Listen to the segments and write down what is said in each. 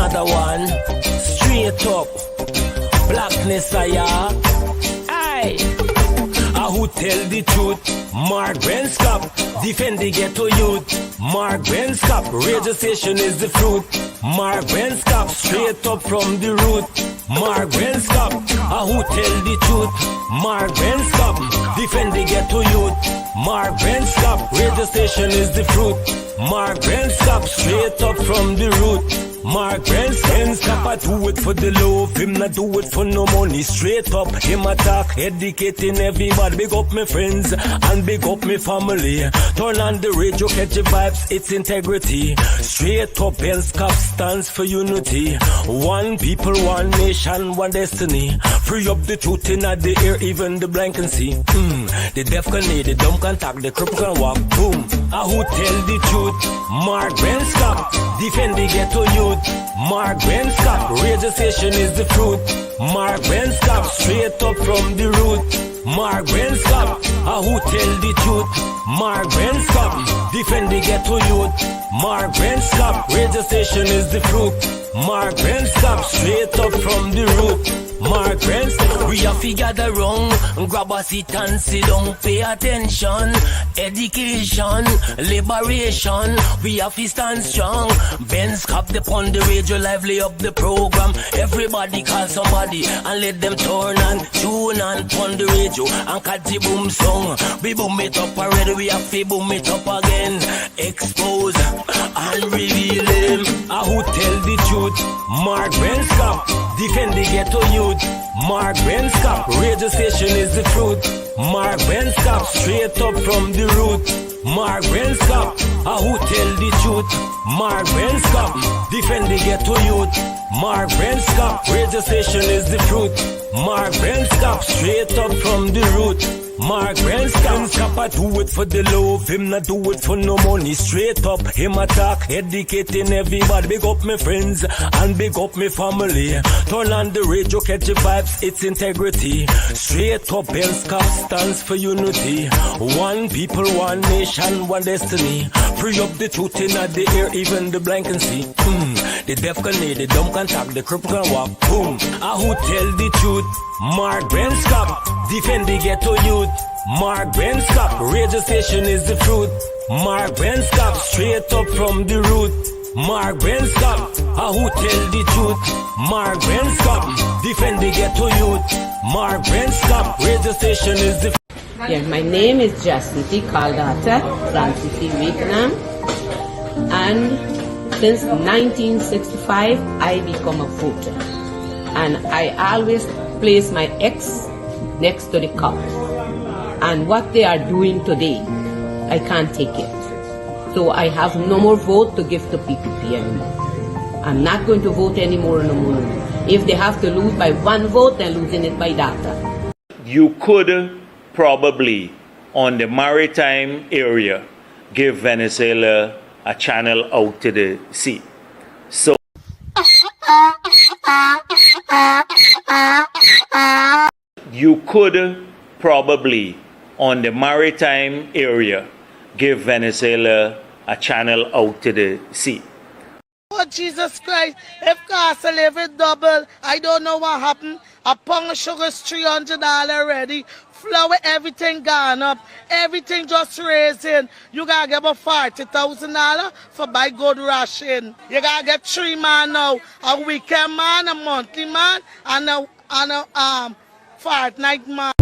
another one. Straight up. Blackness, aye. Who tell the truth? Mark Benskop, defend the ghetto youth. Mark Benskop, radio station is the fruit. Mark Benskop, straight up from the root. Mark Benskop, who tell the truth? Mark Benskop, defend the ghetto youth. Mark Benskop, radio station is the fruit. Mark Benskop, straight up from the root. Mark Benskop, I do it for the love, him not do it for no money. Straight up, him attack, educating everybody. Big up my friends and big up my family. Turn on the radio, catch the vibes, it's integrity. Straight up, Benskop stands for unity. One people, one nation, one destiny. Free up the truth in the air, even the blind can see. The deaf can hear, the dumb can talk, the cripple can walk. Boom. Who tell the truth? Mark Benskop, defend the ghetto youth. Mark Benskop, radio station is the fruit. Mark Benskop, straight up from the root. Mark Benskop, who tell the truth? Mark Benskop, defend the ghetto youth. Mark Benskop, radio station is the fruit. Mark Benskop, straight up from the root. Mark Benskop, we have to gather wrong, grab a seat and sit down, pay attention. Education, liberation, we have to stand strong. Benskop upon the radio, lively up the program. Everybody call somebody and let them turn and tune and pon the radio and catch the boom song. We boom it up already, we have to boom it up again. Expose and reveal him. Who tell the truth? Mark Benskop, defend the ghetto youth. Mark Benskop, radio station is the fruit. Mark Benskop, straight up from the root. Mark Benskop, who tell the truth? Mark Benskop, defend the ghetto youth. Mark Benskop, radio station is the fruit. Mark Benskop, straight up from the root. Mark Benskop, I do it for the love, him not do it for no money. Straight up, him attack, educating everybody. Big up my friends and big up my family. Turn on the radio, catch the vibes, it's integrity. Straight up, Benskop stands for unity. One people, one nation, one destiny. Free up the truth in the air, even the blind can see. The deaf can hear, the dumb can talk, the cripple can walk. Boom. Who tell the truth? Mark Benskop, defend the ghetto youth. Mark Benskop, radio station is the fruit. Mark Benskop, straight up from the root. Mark Benskop, who tell the truth? Mark Benskop, defend the ghetto youth. Mark Benskop, radio station is the fruit. Yeah, my name is Jacinty Caldata from City, Vietnam, and since 1965 I become a voter, and I always place my ex next to the cop. And what they are doing today, I can't take it. So I have no more vote to give to PPP anymore. I'm not going to vote anymore no more. If they have to lose by one vote, they're losing it by data. You could probably, on the maritime area, give Venezuela a channel out to the sea. So you could probably, on the maritime area, give Venezuela a channel out to the sea. Oh, Jesus Christ, if cost of living double, I don't know what happened. A pound of sugar is $300 already. Flour, everything gone up. Everything just raising. You gotta get about $40,000 for buy good ration. You gotta get 3 man now. A weekend man, a monthly man, and a fortnight man.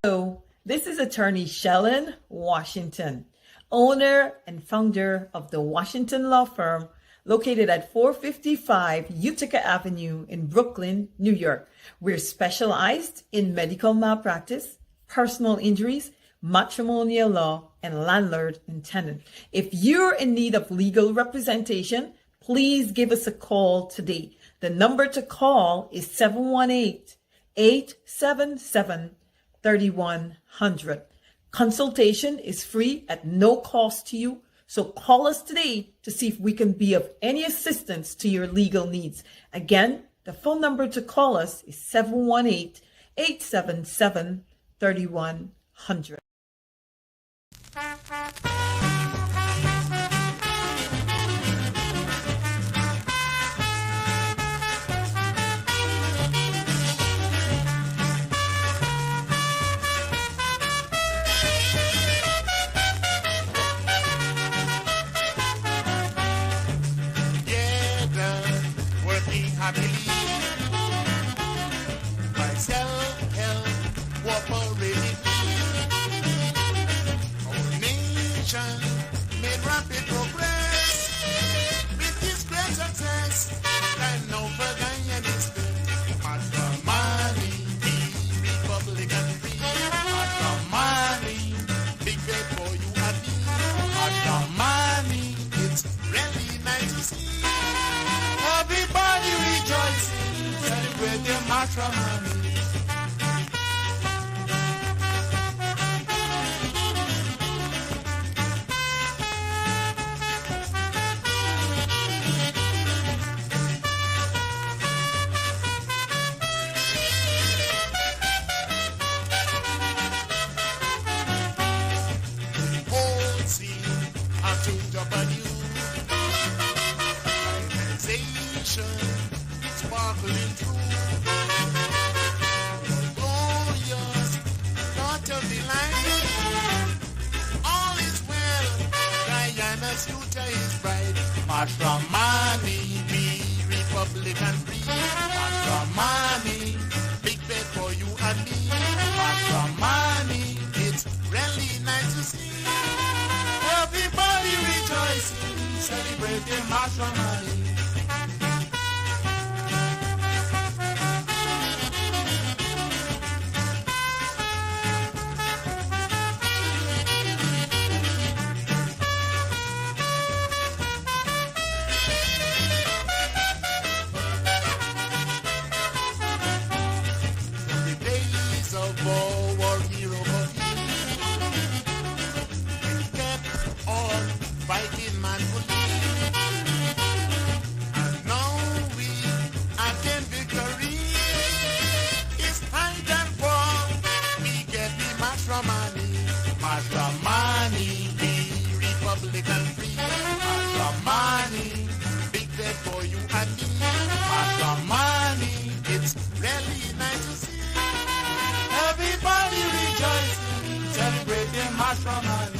Hello, this is attorney Shellen Washington, owner and founder of the Washington Law Firm, located at 455 Utica Avenue in Brooklyn, New York. We're specialized in medical malpractice, personal injuries, matrimonial law, and landlord and tenant. If you're in need of legal representation, please give us a call today. The number to call is 718-877-3100. Consultation is free at no cost to you. So call us today to see if we can be of any assistance to your legal needs. Again, the phone number to call us is 718-877-3100. yes, and no for Zionist. Matramani, the Republican free. Matramani, big bet for you and me. Matramani, it's really nice to see. Everybody rejoicing, celebrate their matrimony. Whole scene, I tuned up a new sensation, sparkling through. Glorious, not of the line. All is well, Diana's future is bright. Matramani, be Republican free. Matramani, big bet for you and me. Matramani, it's really nice to see. Everybody rejoicing, celebrating matrimony. The days of war hero kept on fighting manfully, and now we attain victory. It's time and for we get the matrimony. Matrimony, the Republican free. Matrimony, big bet for you and me. Matrimony, it's really nice to see. Everybody rejoicing, celebrating matrimony.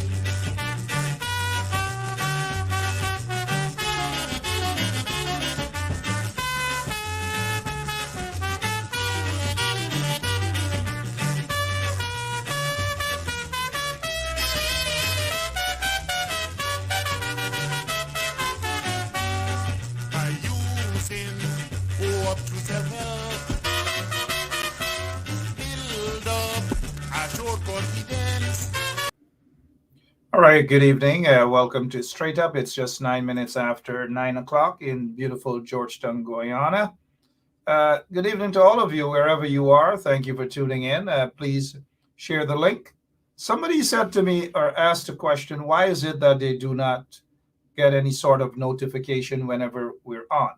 By using hope to self-help, build up assured confidence. All right, good evening. Welcome to Straight Up. It's just 9 minutes after 9 o'clock in beautiful Georgetown, Guyana. Good evening to all of you, wherever you are. Thank you for tuning in. Please share the link. Somebody said to me or asked a question, why is it that they do not get any sort of notification whenever we're on?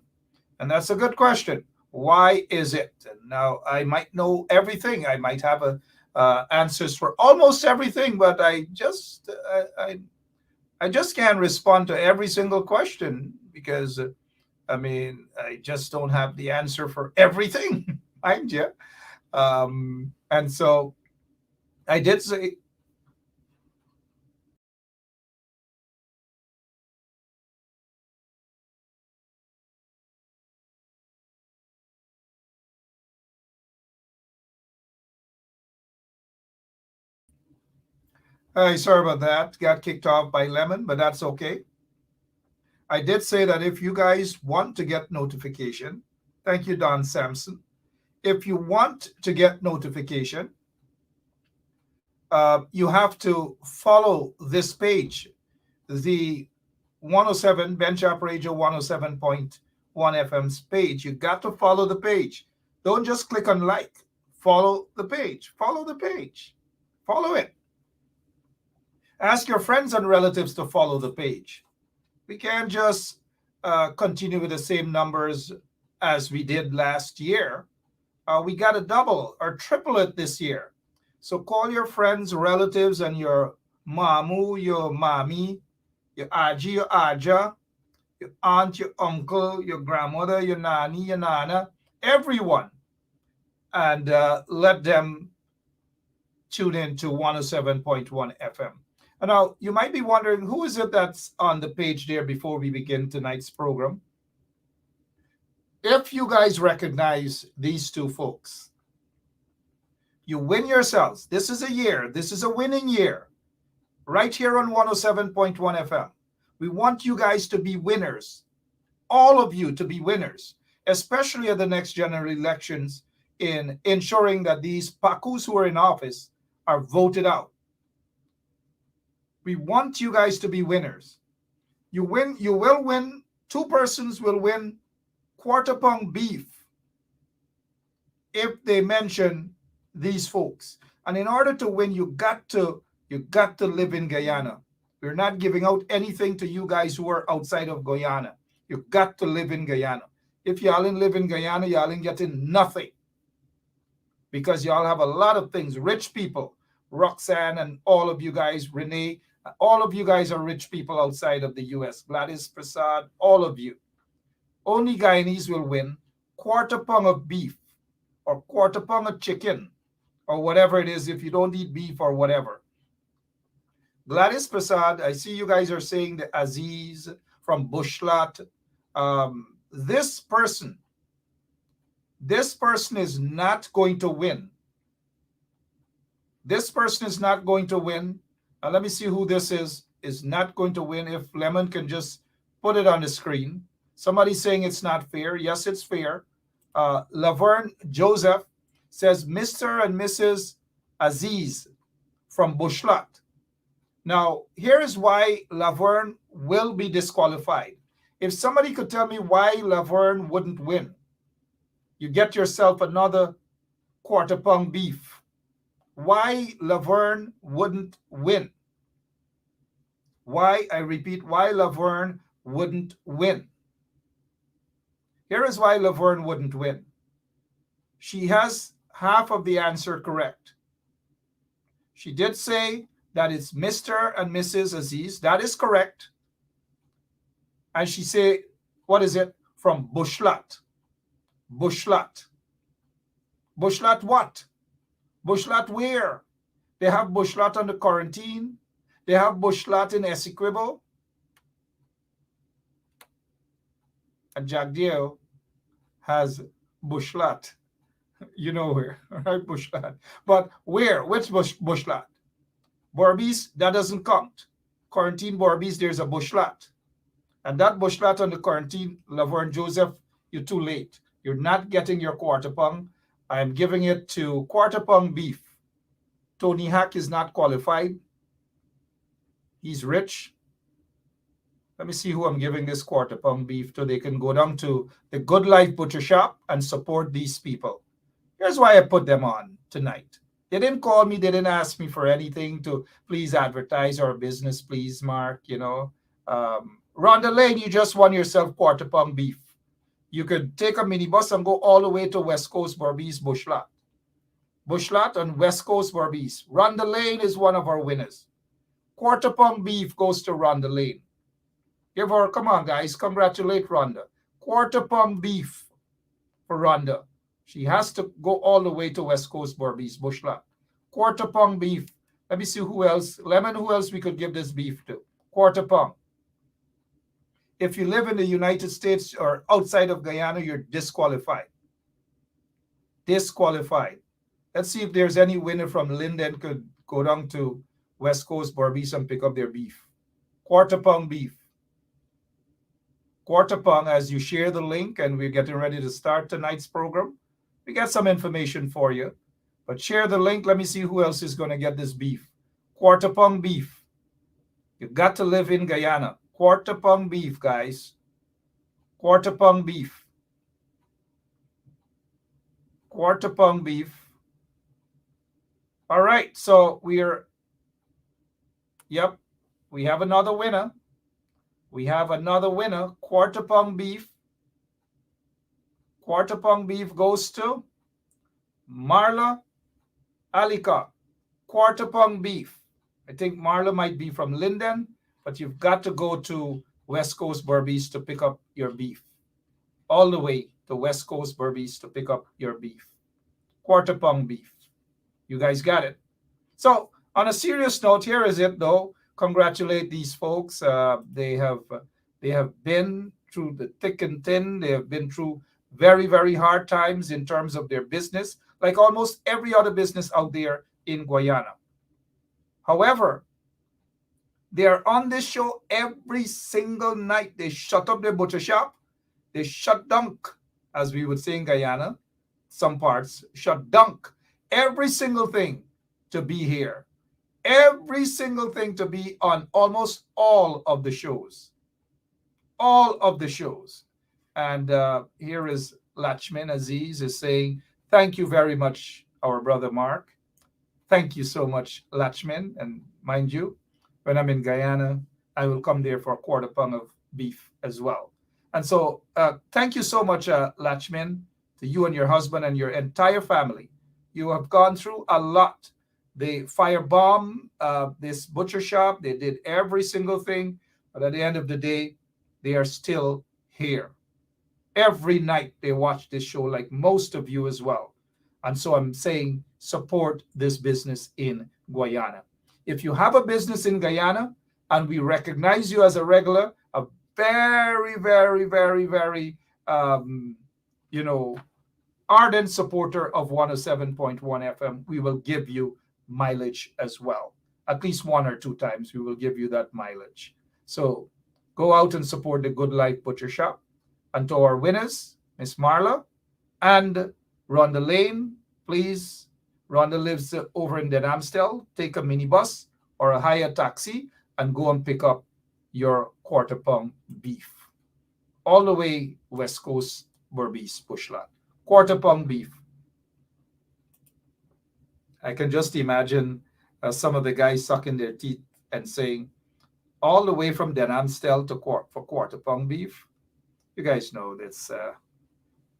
And that's a good question. Why is it? And now, I might know everything. I might have answers for almost everything, but I just can't respond to every single question because, I just don't have the answer for everything, mind you. And so I did say, sorry about that. Got kicked off by Lemon, but that's okay. I did say that if you guys want to get notification, thank you, Don Sampson. If you want to get notification, you have to follow this page, the 107 Bench Up Radio 107.1 FM's page. You got to follow the page. Don't just click on like. Follow the page. Follow the page. Follow it. Ask your friends and relatives to follow the page. We can't just continue with the same numbers as we did last year. We got to double or triple it this year. So call your friends, relatives, and your mamu, your mami, your aji, your aja, your aunt, your uncle, your grandmother, your nanny, your nana, everyone, and let them tune in to 107.1 FM. And now you might be wondering, who is it that's on the page there before we begin tonight's program? If you guys recognize these two folks, you win yourselves. This is a year. This is a winning year. Right here on 107.1 FM. We want you guys to be winners all of you to be winners, especially at the next general elections, in ensuring that these Pakus who are in office are voted out. We want you guys to be winners. You will win. Two persons will win quarter pound beef if they mention these folks. And in order to win, you got to live in Guyana. We're not giving out anything to you guys who are outside of Guyana. You got to live in Guyana. If y'all ain't live in Guyana, y'all ain't getting nothing. Because y'all have a lot of things. Rich people, Roxanne and all of you guys, Renee, all of you guys are rich people outside of the US. Gladys, Prasad, all of you. Only Guyanese will win quarter pound of beef or quarter pound of chicken or whatever it is if you don't eat beef or whatever. Gladys Prasad, I see you guys are saying the Aziz from Bushlat. This person is not going to win. This person is not going to win. Let me see who this is not going to win. If Lemon can just put it on the screen. Somebody's saying it's not fair. Yes, it's fair. Laverne Joseph says Mr. and Mrs. Aziz from Bushlat. Now, here is why Laverne will be disqualified. If somebody could tell me why Laverne wouldn't win, you get yourself another quarter pound beef. Why Laverne wouldn't win? Why, I repeat, why Laverne wouldn't win? Here is why Laverne wouldn't win. She has half of the answer correct. She did say that it's Mr. and Mrs. Aziz. That is correct. And she said, what is it? From Bushlat. Bushlat. Bushlat what? Bushlat where? They have Bushlat on the quarantine. They have Bushlat in Essequibo. And Jagdeo has Bushlat. You know where, right? Bushlat. But where? Which Bushlat? Berbice, that doesn't count. Quarantine Berbice, there's a Bushlat. And that Bushlat on the quarantine, Laverne Joseph, you're too late. You're not getting your quarter pound. I'm giving it to quarter pound beef. Tony Hack is not qualified. He's rich. Let me see who I'm giving this quarter pound beef to. They can go down to the Good Life Butcher Shop and support these people. Here's why I put them on tonight. They didn't call me. They didn't ask me for anything to please advertise our business, please, Mark. You know, Rhonda Lane, you just won yourself quarter pound beef. You could take a minibus and go all the way to West Coast Berbice, Bushlat. Bushlat and West Coast Berbice. Rhonda Lane is one of our winners. Quarter pound beef goes to Rhonda Lane. Give her, come on, guys, congratulate Rhonda. Quarter pound beef for Rhonda. She has to go all the way to West Coast Berbice, Bushlat. Quarter pound beef. Let me see who else. Lemon, who else we could give this beef to? Quarter pound. If you live in the United States or outside of Guyana, you're disqualified. Disqualified. Let's see if there's any winner from Linden could go down to West Coast Berbice and pick up their beef. Quarter pound beef. Quarter pound, as you share the link, and we're getting ready to start tonight's program. We got some information for you. But share the link. Let me see who else is going to get this beef. Quarter pound beef. You got to live in Guyana. Quarter pound beef, guys. Quarter pound beef. Quarter pound beef. All right, so we're, yep, we have another winner. We have another winner. Quarter pound beef. Quarter pound beef goes to Marla Alika. Quarter pound beef. I think Marla might be from Linden, but you've got to go to West Coast Berbice to pick up your beef. All the way to West Coast Berbice to pick up your beef. Quarter pound beef. You guys got it. So on a serious note, here is it though. Congratulate these folks. They have been through the thick and thin. They have been through very, very hard times in terms of their business, like almost every other business out there in Guyana. However, they are on this show every single night. They shut up their butcher shop They shut dunk, as we would say in Guyana, some parts, shut dunk every single thing to be here. Every single thing to be on almost all of the shows. All of the shows. And here is Lachman Aziz is saying, thank you very much, our brother Mark. Thank you so much, Lachman. And mind you, when I'm in Guyana, I will come there for a quarter pound of beef as well. And so thank you so much, Lachman, to you and your husband and your entire family. You have gone through a lot. They firebombed this butcher shop. They did every single thing. But at the end of the day, they are still here. Every night they watch this show, like most of you as well. And so I'm saying support this business in Guyana. If you have a business in Guyana and we recognize you as a regular, a very, very, very, very, ardent supporter of 107.1 FM, we will give you mileage as well. At least 1 or 2 times we will give you that mileage. So go out and support the Good Life Butcher Shop. And to our winners, Miss Marla and Rhonda Lane, please. Rhonda lives over in Denhamstel. Take a minibus or a hire taxi and go and pick up your quarter pound beef. All the way West Coast, Berbice, Bushland. Quarter pound beef. I can just imagine some of the guys sucking their teeth and saying, all the way from Denhamstel to for quarter pound beef. You guys know that's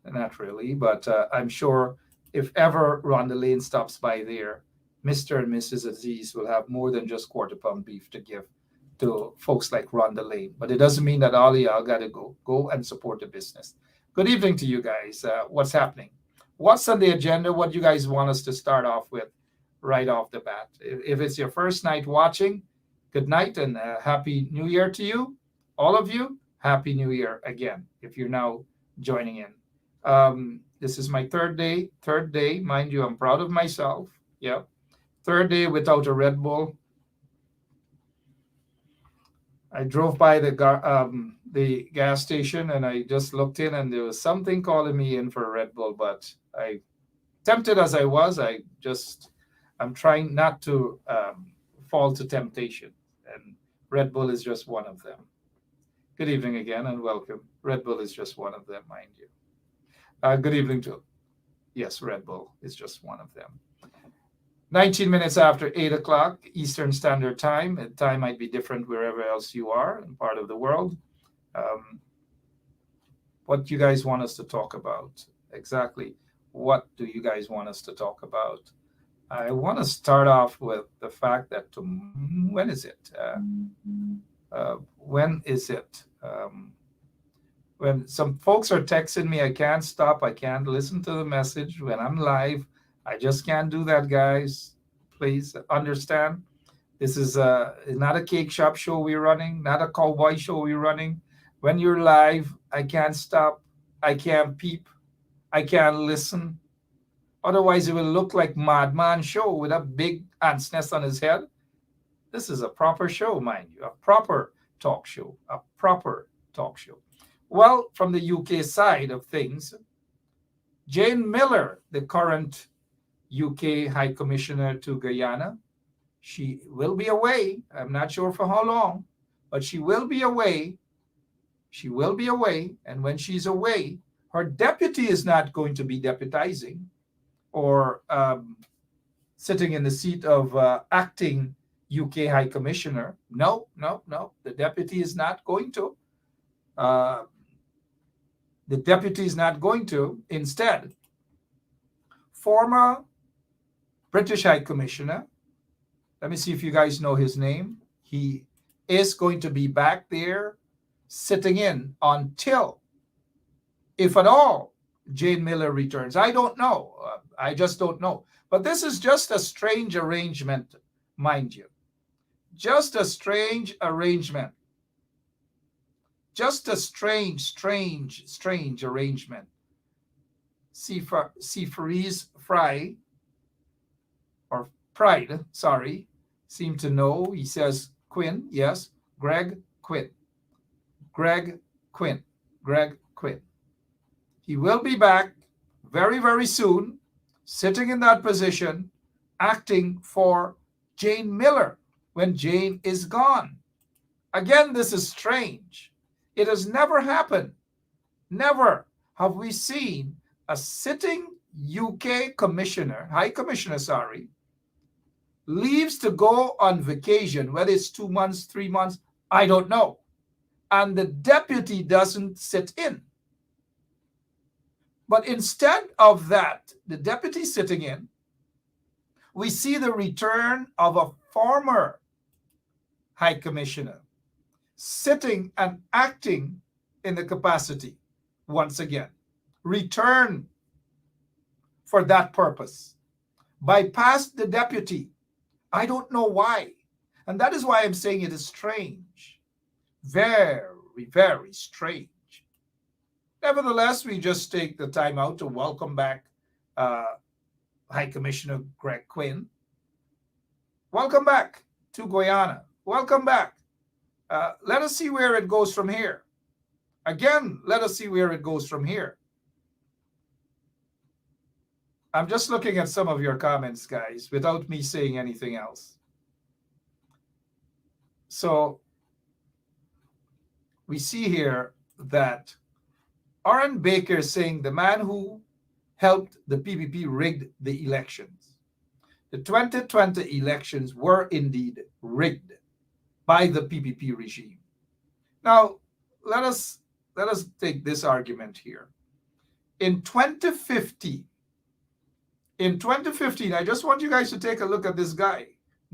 not really, but I'm sure if ever Rhonda Lane stops by there, Mr. and Mrs. Aziz will have more than just quarter pound beef to give to folks like Rhonda Lane. But it doesn't mean that all of y'all got to go and support the business. Good evening to you guys. What's happening? What's on the agenda? What do you guys want us to start off with right off the bat? If it's your first night watching, good night and Happy New Year to you, all of you. Happy New Year again, if you're now joining in. This is my third day. Mind you, I'm proud of myself. Yeah. Third day without a Red Bull. I drove by the gas station and I just looked in and there was something calling me in for a Red Bull, but I, tempted as I was, I'm trying not to fall to temptation. And Red Bull is just one of them. Good evening again and welcome. Red Bull is just one of them, mind you. Good evening to, yes, Red Bull is just one of them. 19 minutes after 8 o'clock Eastern Standard Time. The time might be different wherever else you are in part of the world. What do you guys want us to talk about? Exactly. What do you guys want us to talk about? I want to start off with the fact that when is it? When is it? When some folks are texting me, I can't stop. I can't listen to the message when I'm live. I just can't do that, guys. Please understand. This is not a cake shop show we're running, not a cowboy show we're running. When you're live, I can't stop. I can't peep. I can't listen. Otherwise, it will look like Madman show with a big ant's nest on his head. This is a proper show, mind you, a proper talk show, a proper talk show. Well, from the UK side of things, Jane Miller, the current UK High Commissioner to Guyana, she will be away. I'm not sure for how long, but she will be away. She will be away. And when she's away, her deputy is not going to be deputizing or sitting in the seat of acting UK High Commissioner. No. The deputy is not going to. The deputy is not going to. Instead, former British High Commissioner, let me see if you guys know his name. He is going to be back there sitting in until, if at all, Jane Miller returns. I don't know. I just don't know. But this is just a strange arrangement, mind you. Just a strange arrangement. Just a strange arrangement. Seafarees Fry, or Pride, sorry, seem to know. He says Quinn, yes. Greg Quinn. Quinn. He will be back very, very soon, sitting in that position, acting for Jane Miller when Jane is gone. Again, this is strange. It has never happened. Never have we seen a sitting UK commissioner, high commissioner, leaves to go on vacation, whether it's 2 months, 3 months, I don't know. And the deputy doesn't sit in. But instead of that, the deputy sitting in, we see the return of a former high commissioner sitting and acting in the capacity once again. Return for that purpose. Bypass the deputy. I don't know why. And that is why I'm saying it is strange. Very, very strange. Nevertheless, we just take the time out to welcome back High Commissioner Greg Quinn. Welcome back to Guyana. Welcome back. Let us see where it goes from here. Again, let us see where it goes from here. I'm just looking at some of your comments, guys, without me saying anything else. So we see here that Aaron Baker is saying the man who helped the PPP rigged the elections. The 2020 elections were indeed rigged by the PPP regime. Now, let us take this argument here. In 2015, I just want you guys to take a look at this guy,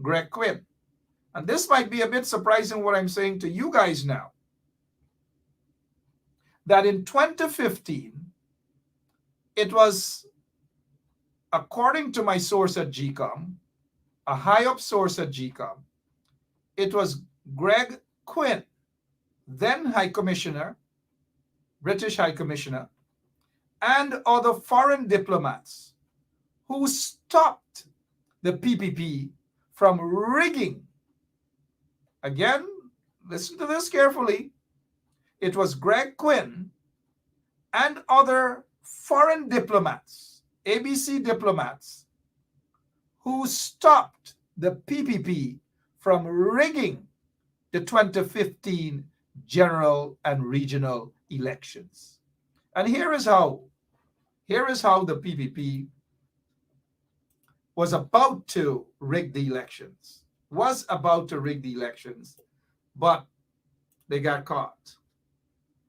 Greg Quinn. And this might be a bit surprising what I'm saying to you guys now. That in 2015, it was, according to my source at GCOM, a high-up source at GCOM, it was Greg Quinn, then High Commissioner, British High Commissioner, and other foreign diplomats who stopped the PPP from rigging. Again, listen to this carefully. It was Greg Quinn and other foreign diplomats, ABC diplomats, who stopped the PPP from rigging the 2015 general and regional elections. And here is how the PPP was about to rig the elections, but they got caught.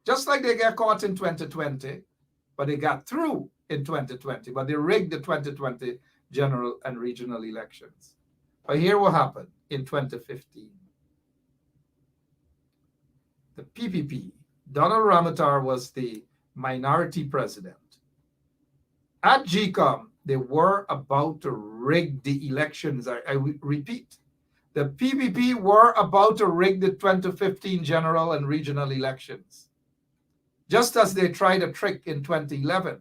Just like they got caught in 2020, but they got through in 2020, but they rigged the 2020 general and regional elections. But here what happened in 2015. The PPP, Donald Ramotar was the minority president. At GCOM, they were about to rig the elections. I repeat, the PPP were about to rig the 2015 general and regional elections, just as they tried a trick in 2011.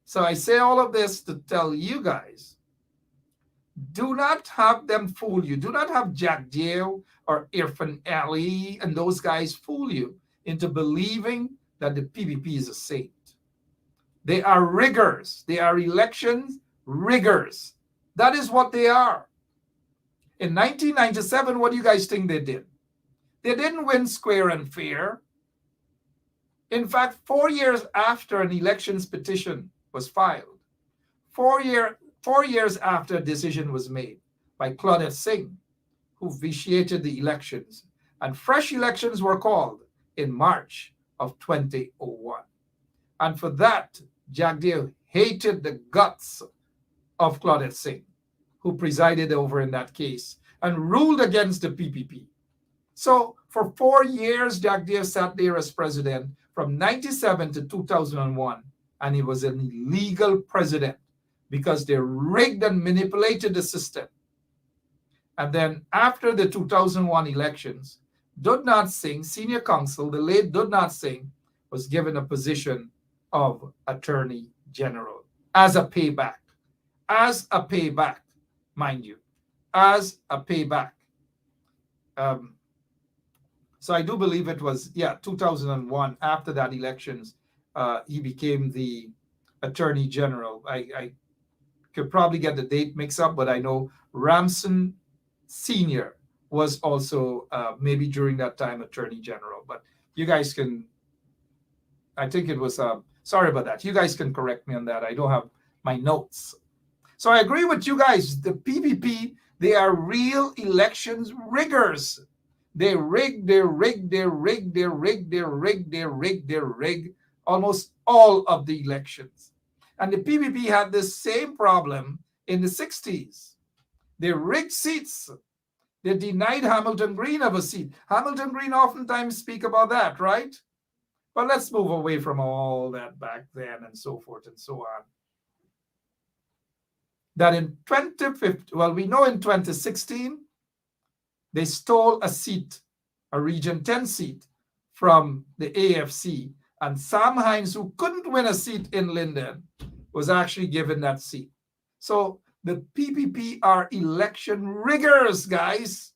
So I say all of this to tell you guys, do not have them fool you. Do not have Jack Dio or Irfan Ali and those guys fool you into believing that the PPP is a saint. They are riggers. They are elections riggers. That is what they are. In 1997, what do you guys think they did? They didn't win square and fair. In fact, 4 years after an elections petition was filed, 4 years after a decision was made by Claudette Singh, who vitiated the elections, and fresh elections were called in March of 2001. And for that, Jagdeo hated the guts of Claudette Singh, who presided over in that case and ruled against the PPP. So for 4 years, Jagdeo sat there as president from 97 to 2001, and he was an illegal president because they rigged and manipulated the system. And then after the 2001 elections, Dudnat Singh, senior counsel, the late Dudnat Singh, was given a position of Attorney General as a payback. As a payback, mind you. As a payback. So I do believe it was, 2001, after that elections, he became the Attorney General. I could probably get the date mixed up, but I know Ramson Sr. was also maybe during that time Attorney General. But you guys can, I think it was, sorry about that. You guys can correct me on that. I don't have my notes. So I agree with you guys. The PPP, they are real elections riggers. They rig almost all of the elections. And the PPP had the same problem in the 60s. They rigged seats. They denied Hamilton Green of a seat. Hamilton Green oftentimes speak about that, right? But let's move away from all that back then and so forth and so on. That in 2015, well, we know in 2016, they stole a seat, a Region 10 seat from the AFC. And Sam Hines, who couldn't win a seat in Linden, was actually given that seat. So the PPP are election riggers, guys.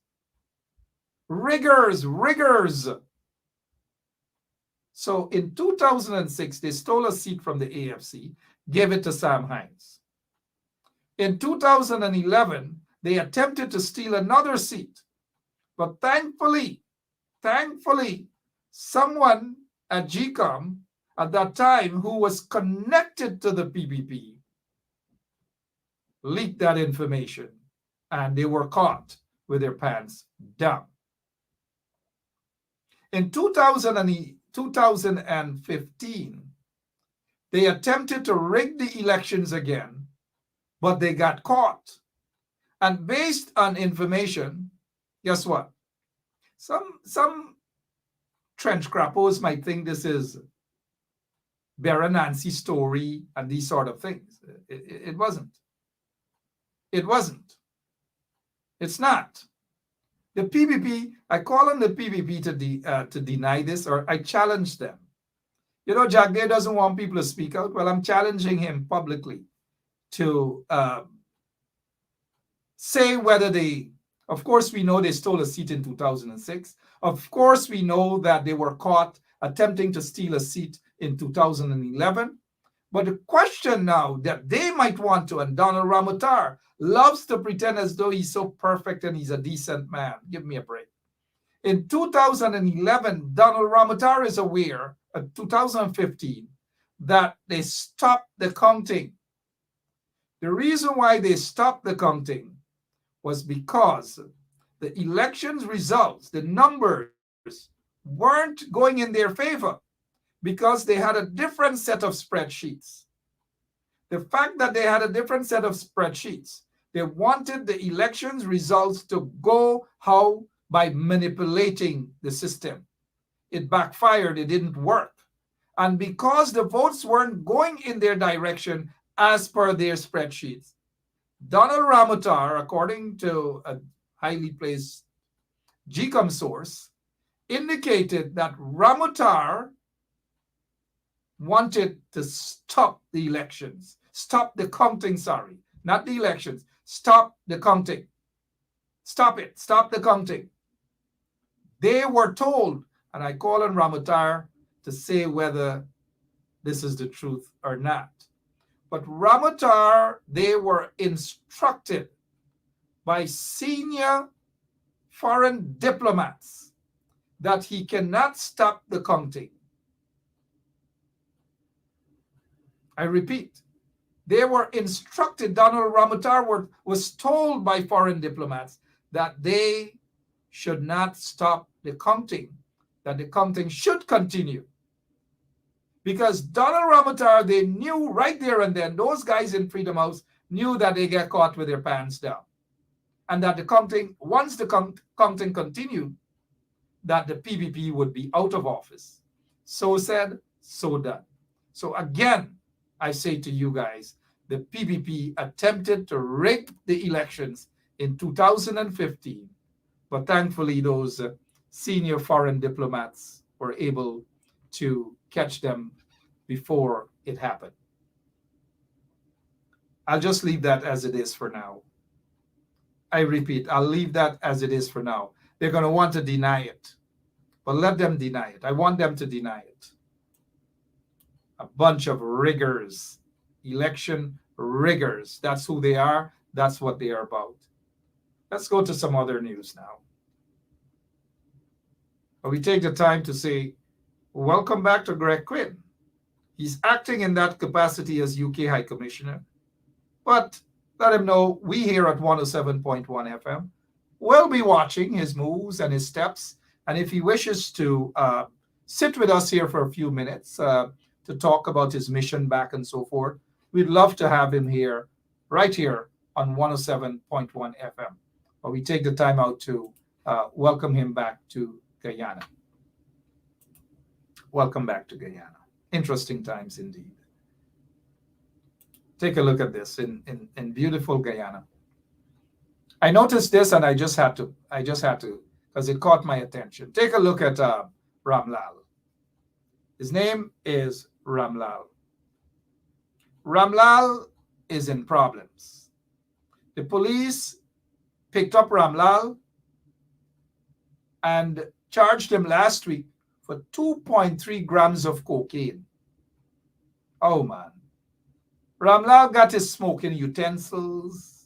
Riggers. So in 2006, they stole a seat from the AFC, gave it to Sam Hines. In 2011, they attempted to steal another seat. But thankfully, someone at GCOM at that time who was connected to the PPP leaked that information, and they were caught with their pants down. In 2015, they attempted to rig the elections again, but they got caught. And based on information, guess what? Some trench crappers might think this is Bear Nancy story and these sort of things. It wasn't. It wasn't. It's not. The PPP, I call on the PPP to deny this, or I challenge them. You know, Jack Day doesn't want people to speak out. Well, I'm challenging him publicly to say whether they, of course, we know they stole a seat in 2006. Of course, we know that they were caught attempting to steal a seat in 2011. But the question now that they might want to, and Donald Ramotar loves to pretend as though he's so perfect and he's a decent man. Give me a break. In 2011, Donald Ramotar is aware, 2015, that they stopped the counting. The reason why they stopped the counting was because the elections results, the numbers, weren't going in their favor because they had a different set of spreadsheets. The fact that they had a different set of spreadsheets, they wanted the elections results to go how? By manipulating the system. It backfired, it didn't work. And because the votes weren't going in their direction as per their spreadsheets, Donald Ramotar, according to a highly placed GCOM source, indicated that Ramotar wanted to stop the elections, stop the counting, sorry, not the elections, stop the counting. Stop it, stop the counting. They were told, and I call on Ramotar to say whether this is the truth or not. But Ramotar, they were instructed by senior foreign diplomats that he cannot stop the counting. I repeat, they were instructed, Donald Ramotar was told by foreign diplomats that they should not stop the counting, that the counting should continue. Because Donald Ramotar, they knew right there and then, those guys in Freedom House knew that they get caught with their pants down. And that the counting, once the counting continued, that the PPP would be out of office. So said, so done. So again, I say to you guys, the PPP attempted to rig the elections in 2015, but thankfully those senior foreign diplomats were able to catch them before it happened. I'll just leave that as it is for now. I repeat, I'll leave that as it is for now. They're going to want to deny it, but let them deny it. I want them to deny it. A bunch of riggers, election riggers. That's who they are. That's what they are about. Let's go to some other news now. We take the time to say, welcome back to Greg Quinn. He's acting in that capacity as UK High Commissioner. But let him know we here at 107.1 FM will be watching his moves and his steps. And if he wishes to sit with us here for a few minutes to talk about his mission back and so forth, we'd love to have him here, right here on 107.1 FM. But we take the time out to welcome him back to Guyana. Welcome back to Guyana. Interesting times indeed. Take a look at this in beautiful Guyana. I noticed this and I just had to, because it caught my attention. Take a look at Ramlal. His name is Ramlal. Ramlal is in problems. The police picked up Ramlal and charged him last week for 2.3 grams of cocaine. Oh man. Ramlal got his smoking utensils.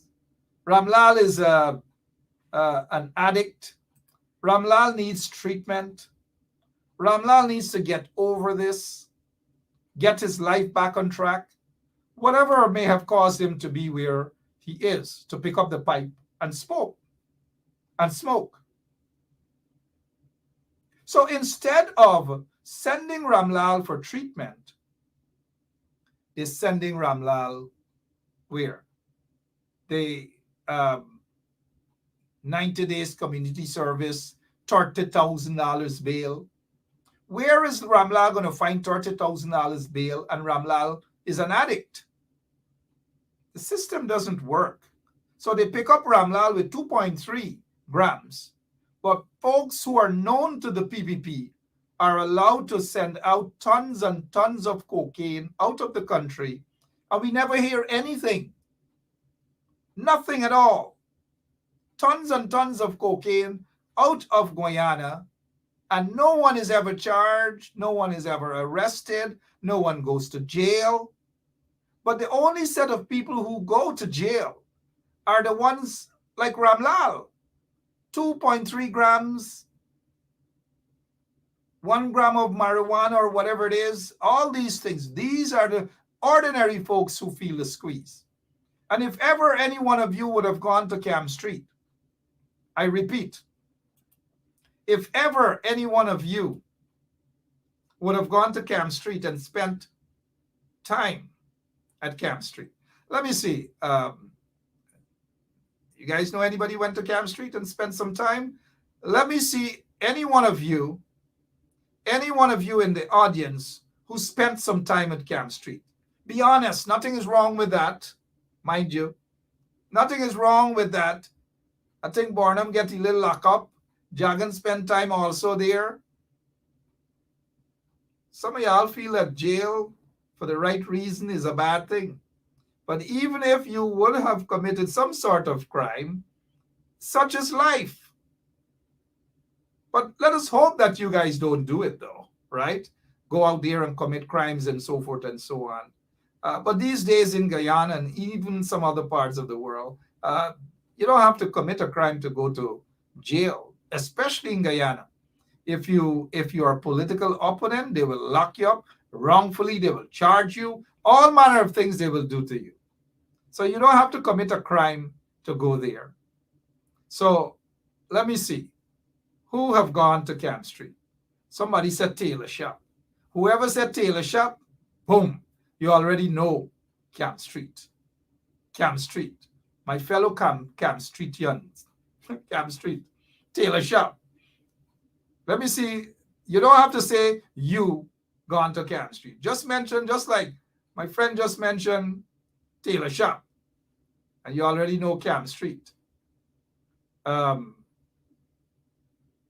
Ramlal is an addict. Ramlal needs treatment. Ramlal needs to get over this, get his life back on track. Whatever may have caused him to be where he is, to pick up the pipe and smoke. So instead of sending Ramlal for treatment, they're sending Ramlal where? They 90 days community service, $30,000 bail. Where is Ramlal going to find $30,000 bail and Ramlal is an addict? The system doesn't work. So they pick up Ramlal with 2.3 grams. But folks who are known to the PPP are allowed to send out tons and tons of cocaine out of the country, and we never hear anything. Nothing at all. Tons and tons of cocaine out of Guyana, and no one is ever charged, no one is ever arrested, no one goes to jail. But the only set of people who go to jail are the ones like Ramlal. 2.3 grams, 1 gram of marijuana or whatever it is, all these things. These are the ordinary folks who feel the squeeze. And if ever any one of you would have gone to Camp Street, I repeat, if ever any one of you would have gone to Camp Street and spent time at Camp Street. Let me see. You guys know anybody went to Camp Street and spent some time? Let me see any one of you in the audience who spent some time at Camp Street. Be honest, nothing is wrong with that, mind you. Nothing is wrong with that. I think Barnum get a little lock up. Jagan spent time also there. Some of y'all feel that jail for the right reason is a bad thing. But even if you would have committed some sort of crime, such is life. But let us hope that you guys don't do it though, right? Go out there and commit crimes and so forth and so on. But these days in Guyana and even some other parts of the world, you don't have to commit a crime to go to jail, especially in Guyana. If you are a political opponent, they will lock you up wrongfully, they will charge you, all manner of things they will do to you. So you don't have to commit a crime to go there. So let me see. Who have gone to Camp Street? Somebody said Taylor Shop. Whoever said Taylor Shop, boom, you already know Camp Street. Camp Street. My fellow Camp Streetians. Camp Street. Taylor Shop. Let me see. You don't have to say you gone to Camp Street. Just mention, just like my friend just mentioned, Taylor Shop. And you already know Camp Street.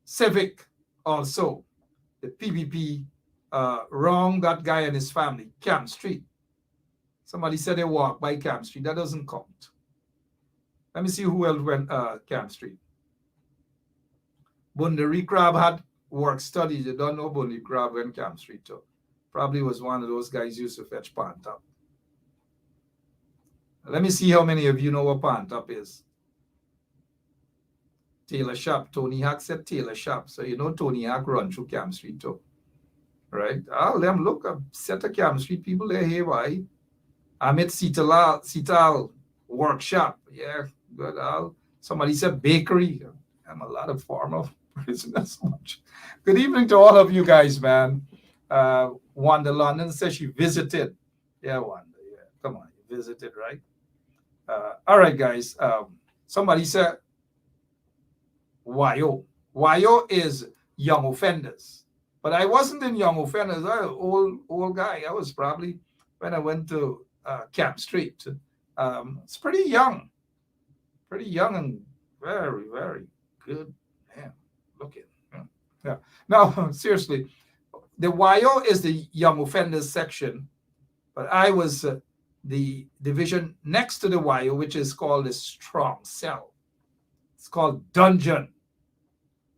Civic also. The PPP wrong that guy and his family. Camp Street. Somebody said they walk by Camp Street. That doesn't count. Let me see who else went Camp Street. Bundary Crab had work studies. You don't know Bundary Crab went Camp Street too. Probably was one of those guys used to fetch pan top. Let me see how many of you know what pan top is. Taylor Shop. Tony Hawk said Taylor Shop. So you know Tony Hawk run through Cam Street too. Right? All them look a set of Cam Street people there here. Why? I'm at Sital workshop. Yeah, good. Somebody said bakery. I'm a lot of former prisoners. Good evening to all of you guys, man. Wanda London says she visited. Yeah, Wanda. Yeah, come on, you visited, right? All right, guys. Somebody said YO. YO is young offenders. But I wasn't in young offenders. I was an old guy. I was probably when I went to Camp Street. It's pretty young and very, very good. Man, looking. Yeah. Now, seriously, the YO is the young offenders section, but I was the division next to the YO, which is called the strong cell. It's called dungeon.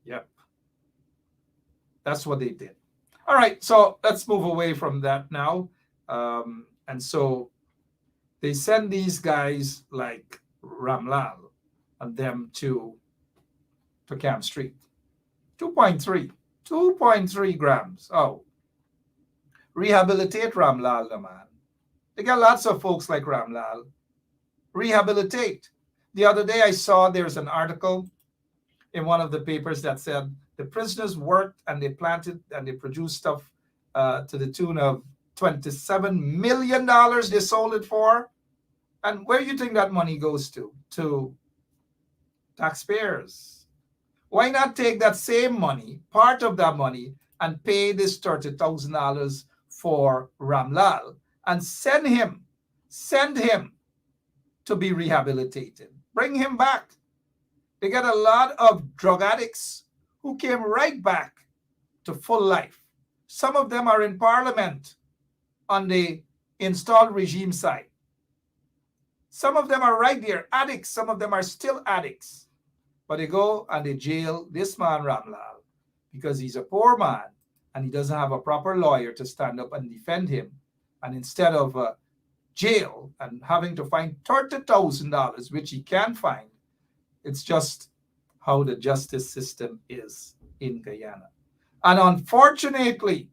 Yep. That's what they did. All right, so let's move away from that now. And so they send these guys like Ramlal and them to Camp Street. 2.3 grams. Oh, rehabilitate Ramlal, the man. They got lots of folks like Ramlal. Rehabilitate. The other day I saw there's an article in one of the papers that said the prisoners worked and they planted and they produced stuff to the tune of $27 million they sold it for. And where do you think that money goes to? To taxpayers. Why not take that same money, part of that money, and pay this $30,000 for Ramlal and send him to be rehabilitated. Bring him back. They got a lot of drug addicts who came right back to full life. Some of them are in parliament on the installed regime side. Some of them are right there, addicts. Some of them are still addicts. But they go and they jail this man Ramlal because he's a poor man and he doesn't have a proper lawyer to stand up and defend him. And instead of jail and having to find $30,000, which he can find, it's just how the justice system is in Guyana. And unfortunately,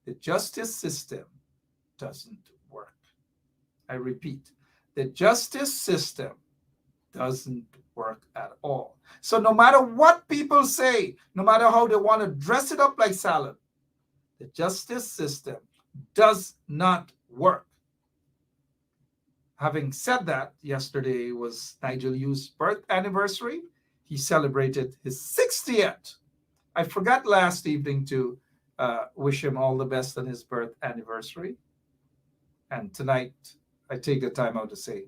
the justice system doesn't work. I repeat, the justice system doesn't work at all. So no matter what people say, no matter how they want to dress it up like salad, the justice system does not work. Having said that, yesterday was Nigel Yu's birth anniversary. He celebrated his 60th. I forgot last evening to wish him all the best on his birth anniversary. And tonight, I take the time out to say,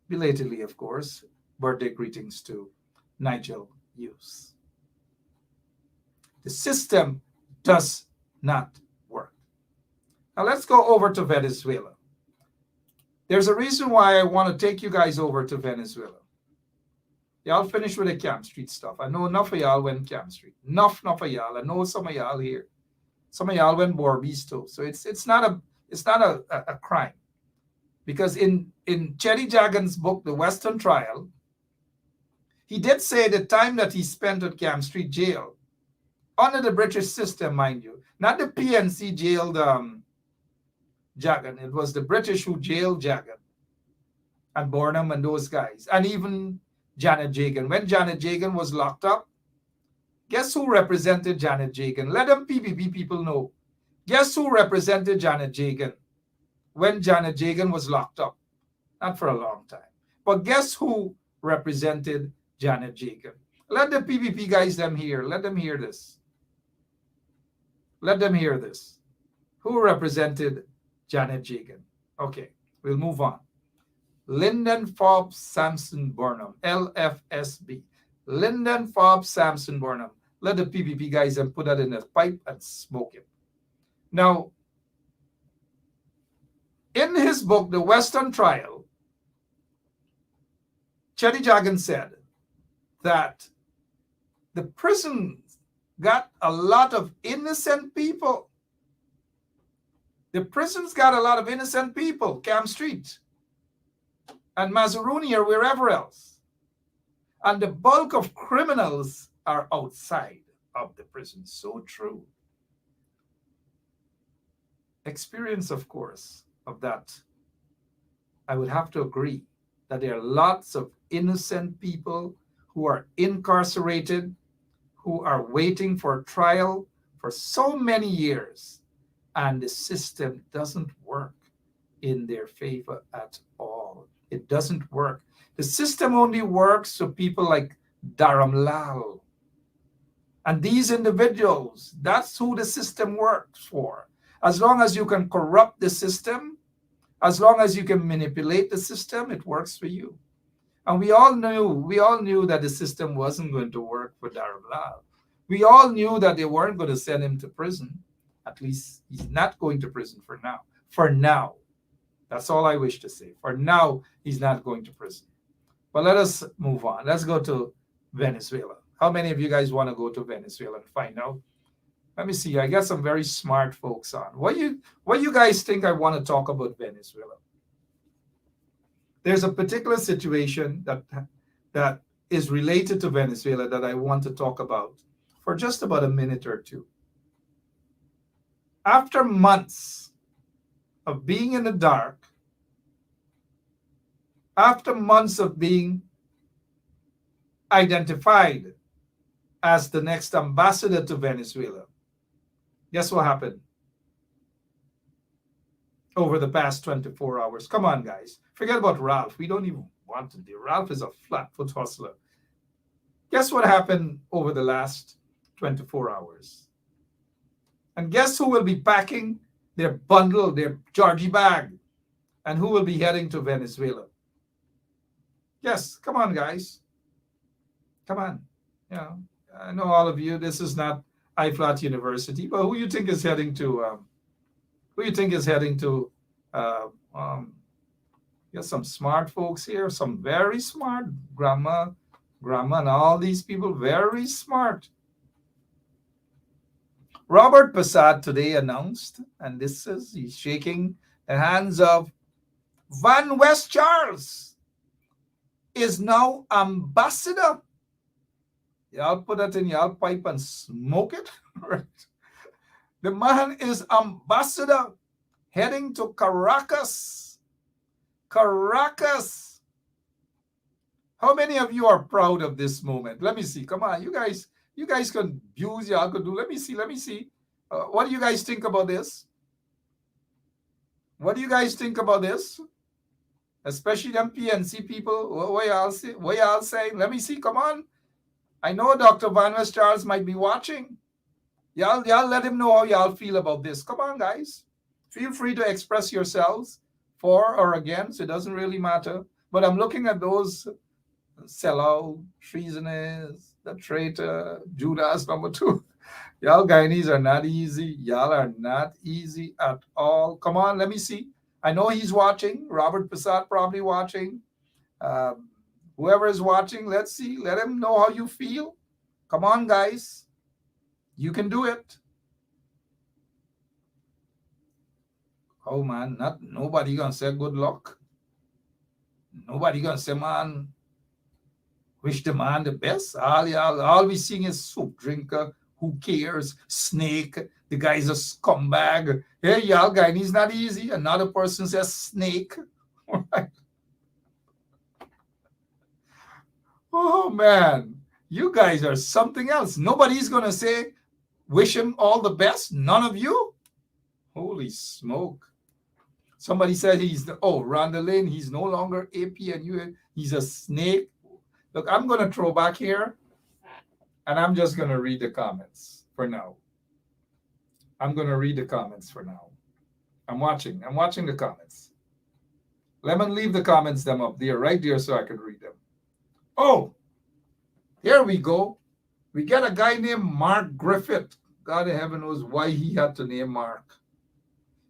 belatedly, of course, birthday greetings to Nigel Hughes. The system does not work. Now let's go over to Venezuela. There's a reason why I want to take you guys over to Venezuela. Y'all finished with the Camp Street stuff. I know enough of y'all went Camp Street. Enough of y'all. I know some of y'all here. Some of y'all went Borbies too. So it's not a crime. Because in Chetty Jagan's book, The Western Trial, he did say the time that he spent at Camp Street Jail, under the British system, mind you, not the PNC jailed Jagan. It was the British who jailed Jagan and Burnham and those guys, and even Janet Jagan. When Janet Jagan was locked up, guess who represented Janet Jagan? Let them PPP people know. Guess who represented Janet Jagan when Janet Jagan was locked up? Not for a long time. But guess who represented Janet Jagan? Let the PPP guys them hear. Let them hear this. Let them hear this. Who represented Janet Jagan? Okay, we'll move on. Lyndon Forbes Sampson Burnham, LFSB. Lyndon Forbes Sampson Burnham. Let the PPP guys them put that in a pipe and smoke it. Now, in his book, The Western Trial, Chetty Jagan said that the prison got a lot of innocent people The prison's got a lot of innocent people, Camp Street and Mazaruni or wherever else. And the bulk of criminals are outside of the prison. So true. Experience, of course, of that. I would have to agree that there are lots of innocent people who are incarcerated, who are waiting for trial for so many years, and the system doesn't work in their favor at all. It doesn't work. The system only works for people like Dharam Lal. And these individuals, that's who the system works for. As long as you can corrupt the system, as long as you can manipulate the system, it works for you. And we all knew that the system wasn't going to work for Dharam Lal. We all knew that they weren't going to send him to prison. At least he's not going to prison for now. For now. That's all I wish to say. For now, he's not going to prison. But let us move on. Let's go to Venezuela. How many of you guys want to go to Venezuela and find out? Let me see. I got some very smart folks on. What you guys think I want to talk about Venezuela? There's a particular situation that is related to Venezuela that I want to talk about for just about a minute or two. After months of being in the dark, after months of being identified as the next ambassador to Venezuela, guess what happened over the past 24 hours? Come on, guys. Forget about Ralph. We don't even want to do. Ralph is a flat-foot hustler. Guess what happened over the last 24 hours? And guess who will be packing their bundle, their Georgie bag, and who will be heading to Venezuela? Yes, come on, guys. Come on. You know, I know all of you, this is not IFLAT University, but who you think is heading to, some smart folks here, some very smart, grandma, and all these people, very smart. Robert Passad today announced, and he's shaking the hands of Van West Charles is now ambassador. Y'all put that in y'all pipe and smoke it. Right? The man is ambassador heading to Caracas. Caracas. How many of you are proud of this moment? Let me see. Come on, you guys can use, y'all could do. Let me see. What do you guys think about this? What do you guys think about this? Especially them PNC people. What y'all saying? Let me see. Come on. I know Dr. Van West Charles might be watching. Y'all let him know how y'all feel about this. Come on, guys. Feel free to express yourselves for or against. It doesn't really matter. But I'm looking at those sellout, treasonous, the traitor, Judas number 2. Y'all Guyanese are not easy. Y'all are not easy at all. Come on, let me see. I know he's watching. Robert Passat probably watching. Whoever is watching, let's see. Let him know how you feel. Come on, guys. You can do it. Oh, man, nobody gonna say good luck. Nobody gonna say, man, wish the man the best. All we seeing is soup drinker. Who cares? Snake. The guy's a scumbag. Hey, y'all, Guyanese not easy. Another person says snake. All right. Oh, man. You guys are something else. Nobody's going to say, wish him all the best. None of you? Holy smoke. Somebody said Rhonda Lane, he's no longer APNU. He's a snake. Look, I'm going to throw back here, and I'm just going to read the comments for now. I'm going to read the comments for now. I'm watching the comments. Lemon, leave the comments them up there, right there, so I can read them. Oh, here we go. We get a guy named Mark Griffith. God in heaven knows why he had to name Mark.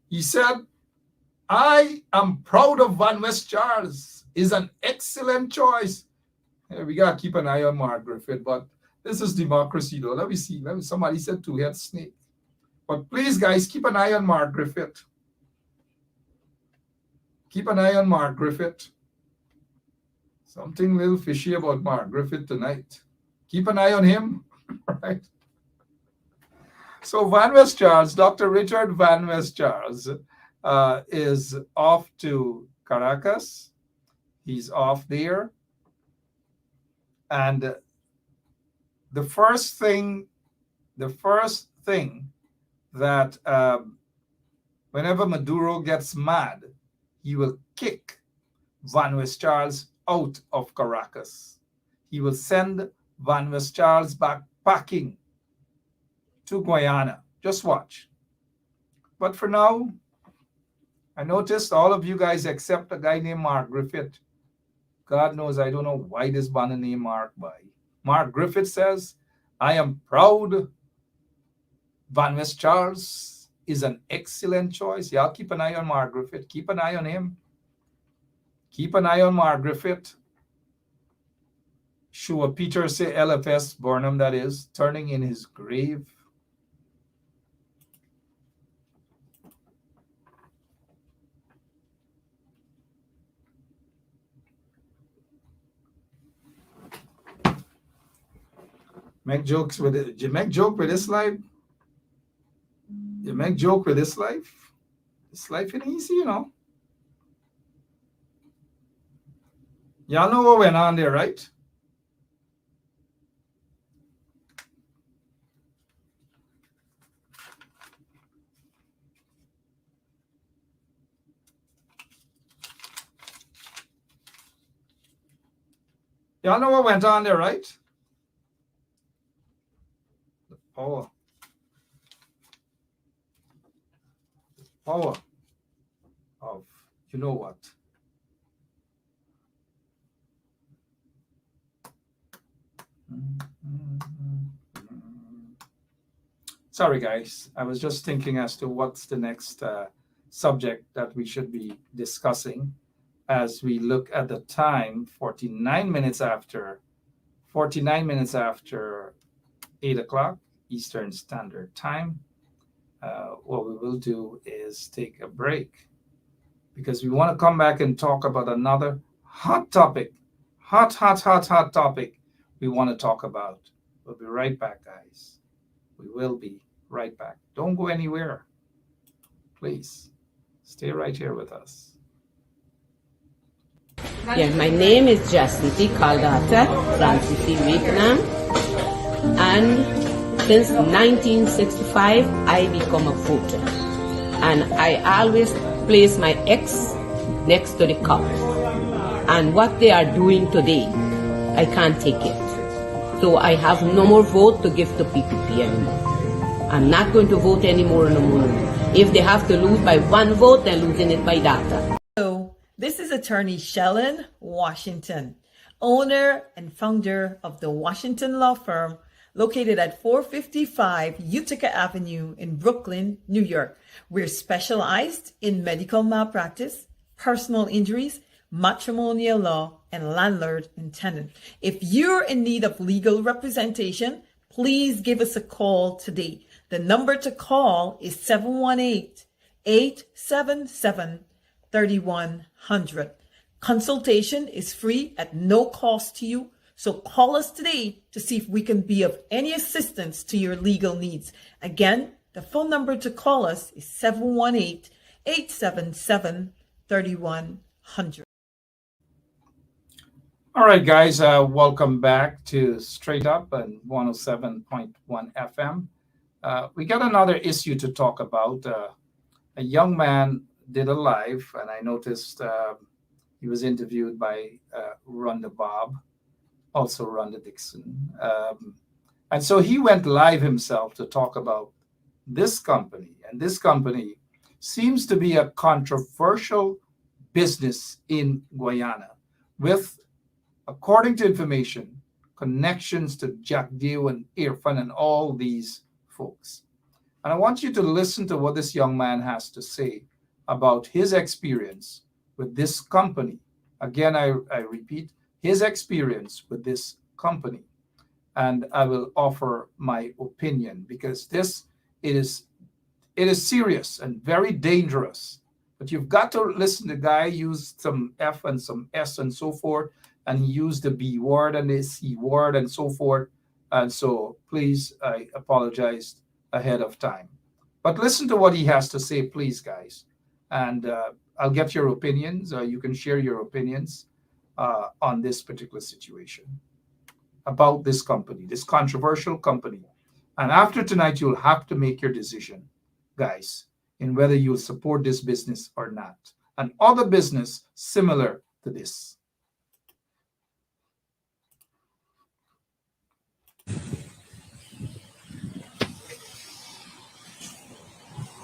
He said, I am proud of Van West Charles. Is an excellent choice. Yeah, we got to keep an eye on Mark Griffith, but this is democracy, though. Let me see. Somebody said two-head snake. But please, guys, keep an eye on Mark Griffith. Keep an eye on Mark Griffith. Something a little fishy about Mark Griffith tonight. Keep an eye on him, right? So Van West Charles, Dr. Richard Van West Charles, is off to Caracas. He's off there. And the first thing that whenever Maduro gets mad, he will kick Van West Charles out of Caracas. He will send Van West Charles back packing to Guyana. Just watch. But for now, I noticed all of you guys except a guy named Mark Griffith. God knows I don't know why this banner named Mark by. Mark Griffith says, I am proud Van West Charles is an excellent choice. Y'all keep an eye on Mark Griffith. Keep an eye on him. Keep an eye on Mark Griffith. Sure, Peter say LFS Burnham, that is, turning in his grave. Make jokes with it. You make joke with this life. You make joke with this life. This life ain't easy, you know. Y'all know what went on there, right? Y'all know what went on there, right? The power. The power of, you know what? Sorry, guys. I was just thinking as to what's the next subject that we should be discussing as we look at the time, 49 minutes after 8 o'clock Eastern Standard Time. What we will do is take a break because we want to come back and talk about another hot topic, hot topic we want to talk about. We'll be right back, guys. We will be right back. Don't go anywhere. Please stay right here with us. Yeah, my name is Jacinti Caldata Francis Vietnam, and since 1965 I become a voter, and I always place my X next to the cup. And what they are doing today, I can't take it. So I have no more vote to give to PPP anymore. I'm not going to vote anymore no more. If they have to lose by one vote, they're losing it by data. So this is attorney Shellen Washington, owner and founder of the Washington law firm located at 455 Utica Avenue in Brooklyn, New York. We're specialized in medical malpractice, personal injuries, matrimonial law, and landlord and tenant. If you're in need of legal representation, please give us a call today. The number to call is 718-877-3100. Consultation is free at no cost to you. So call us today to see if we can be of any assistance to your legal needs. Again, the phone number to call us is 718-877-3100. All right, guys, welcome back to Straight Up and 107.1 FM. We got another issue to talk about. A young man did a live, and I noticed he was interviewed by Rhonda Bob, also Rhonda Dixon. And so he went live himself to talk about this company. And this company seems to be a controversial business in Guyana with, according to information, connections to Jack Dew and Irfan and all these folks. And I want you to listen to what this young man has to say about his experience with this company. Again, I repeat, his experience with this company. And I will offer my opinion because it is serious and very dangerous But you've got to listen. The guy used some F and some S and so forth, and he used the B word and the C word and so forth. And so please, I apologize ahead of time. But listen to what he has to say, please, guys. And I'll get your opinions. You can share your opinions on this particular situation about this company, this controversial company. And after tonight, you'll have to make your decision, guys, in whether you'll support this business or not. And other business similar to this.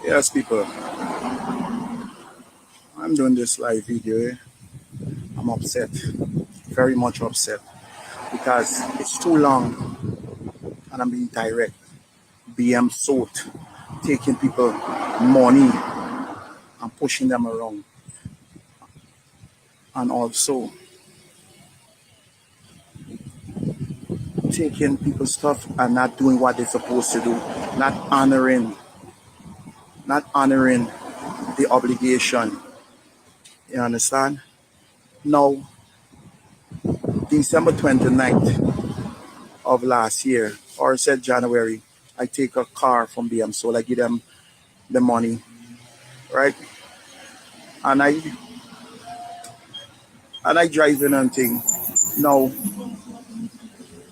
Yes, people. I'm doing this live video. I'm upset, very much upset, because it's too long, and I'm being direct. BM Salt taking people money and pushing them around, and also taking people's stuff and not doing what they're supposed to do, not honoring the obligation. You understand? Now, December 29th of last year, or said January, I take a car from BM Soul. I give them the money, right? And I drive in and thing. Now,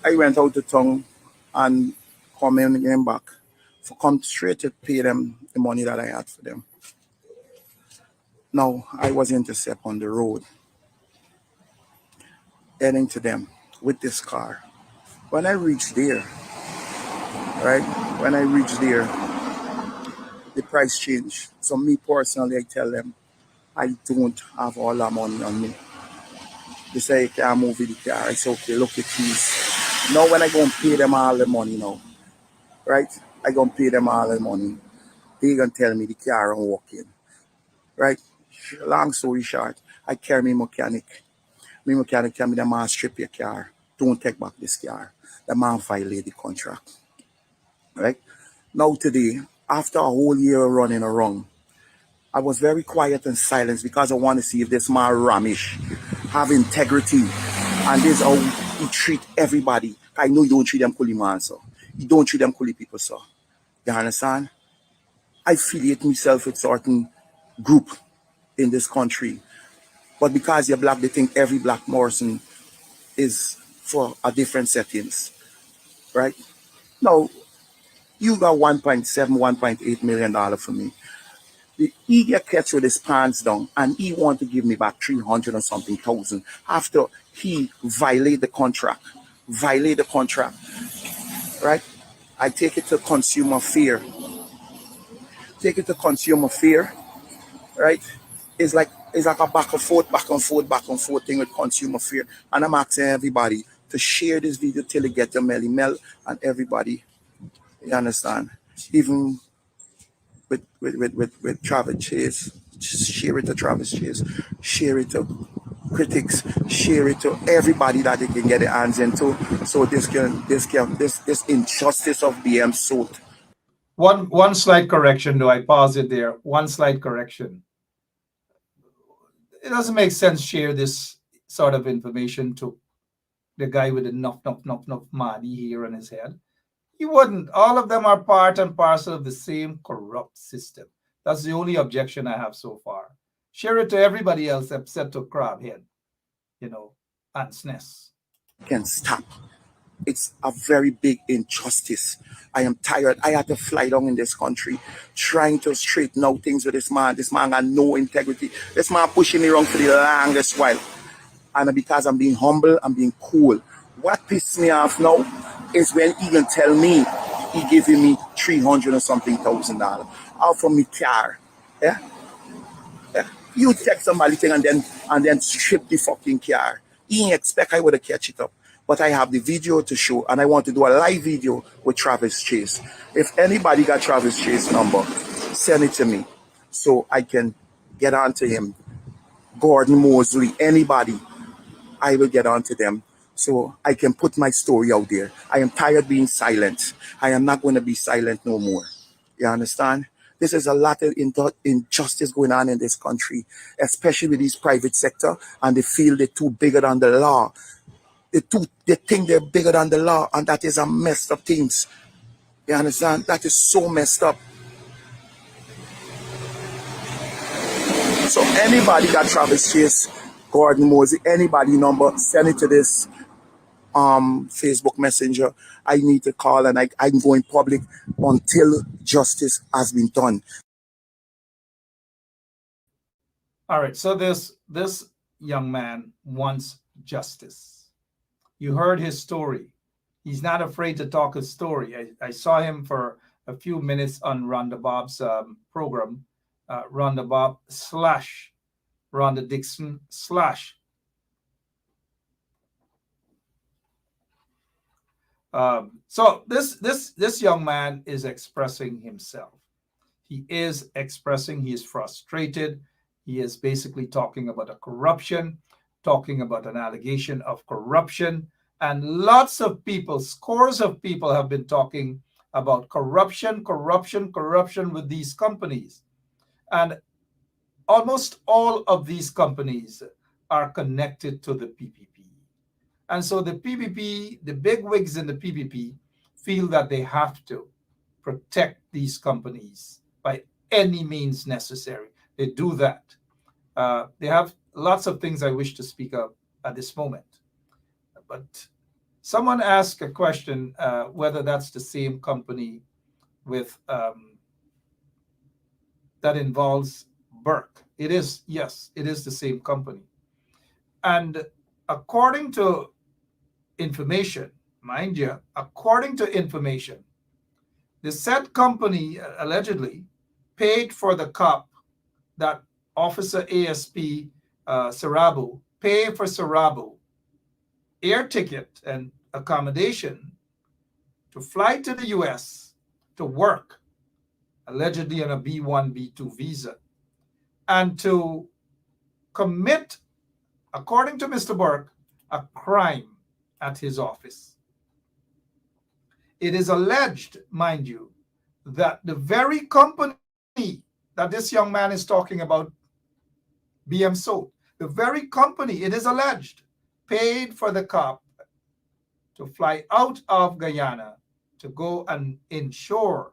I went out to town and came back. Come straight to pay them the money that I had for them. Now, I was intercept on the road, heading to them with this car. When I reached there, right? When I reached there, the price changed. So me personally, I tell them, I don't have all that money on me. They say, you can't move with the car. I say, okay, look at these. Now when I go and pay them all the money now, right? I go and pay them all the money. They gonna tell me the car I'm walking, right? Long story short, I carry my mechanic. My mechanic tell me the man strip your car. Don't take back this car. The man violate the contract, right? Now today, after a whole year running around, I was very quiet and silent because I want to see if this man Ramesh have integrity, and this is how he treat everybody. I know you don't treat them coolie man, so you don't treat them coolie people, so you understand? I affiliate myself with certain group in this country, but because you're black, they think every black Morrison is for a different settings, right? Now, you got 1.7, $1.8 million for me. He get catch with his pants down and he want to give me back 300 or something thousand after he violate the contract, right? I take it to consumer fear. Right? It's like a back and forth thing with consumer fear. And I'm asking everybody to share this video till it get to Melly Mel and everybody. You understand? Even with Travis Chase, just share it to Travis Chase, share it to critics, share it to everybody that they can get their hands into. So this injustice of BM Salt. One slight correction, though. I pause it there. One slight correction. It doesn't make sense share this sort of information to the guy with enough money here on his head. You wouldn't. All of them are part and parcel of the same corrupt system. That's the only objection I have so far. Share it to everybody else except to Crabhead, and SNES. Can stop. It's a very big injustice. I am tired. I had to fly down in this country trying to straighten out things with this man. This man got no integrity. This man pushing me around for the longest while. And because I'm being humble, I'm being cool. What pissed me off now is when he can tell me he giving me 300 or something $1,000 out from my car. Yeah? You take somebody thing and then strip the fucking car. He ain't expect I would have catch it up. But I have the video to show, and I want to do a live video with Travis Chase. If anybody got Travis Chase number, send it to me so I can get on to him. Gordon Mosley, anybody, I will get on to them so I can put my story out there. I am tired being silent. I am not going to be silent no more. You understand? This is a lot of injustice going on in this country, especially with these private sector, and they feel they're too bigger than the law. They think they're bigger than the law, and that is a messed up things. You understand? That is so messed up. So anybody got Travis Chase, Gordon Mosey, anybody number, send it to this Facebook Messenger. I need to call, and I'm going public until justice has been done. All right, so this young man wants justice. You heard his story. He's not afraid to talk his story. I saw him for a few minutes on Rhonda Bob's program, Rhonda Bob / Rhonda Dixon / so this young man is expressing himself. He is expressing, he is frustrated. He is basically talking about a corruption, talking about an allegation of corruption. And lots of people, scores of people have been talking about corruption with these companies. And almost all of these companies are connected to the PPP. And so the PPP, the big wigs in the PPP feel that they have to protect these companies by any means necessary. They do that. They have lots of things I wish to speak of at this moment. But someone asked a question whether that's the same company with that involves Burke. It is, yes, it is the same company. And according to information, mind you, according to information, the said company allegedly paid for the cop, that Officer ASP Sarabu, pay for Sarabu air ticket and accommodation to fly to the US to work, allegedly on a B1, B2 visa, and to commit, according to Mr. Burke, a crime at his office. It is alleged, mind you, that the very company that this young man is talking about, BM Soap, the very company, it is alleged, paid for the cop to fly out of Guyana to go and ensure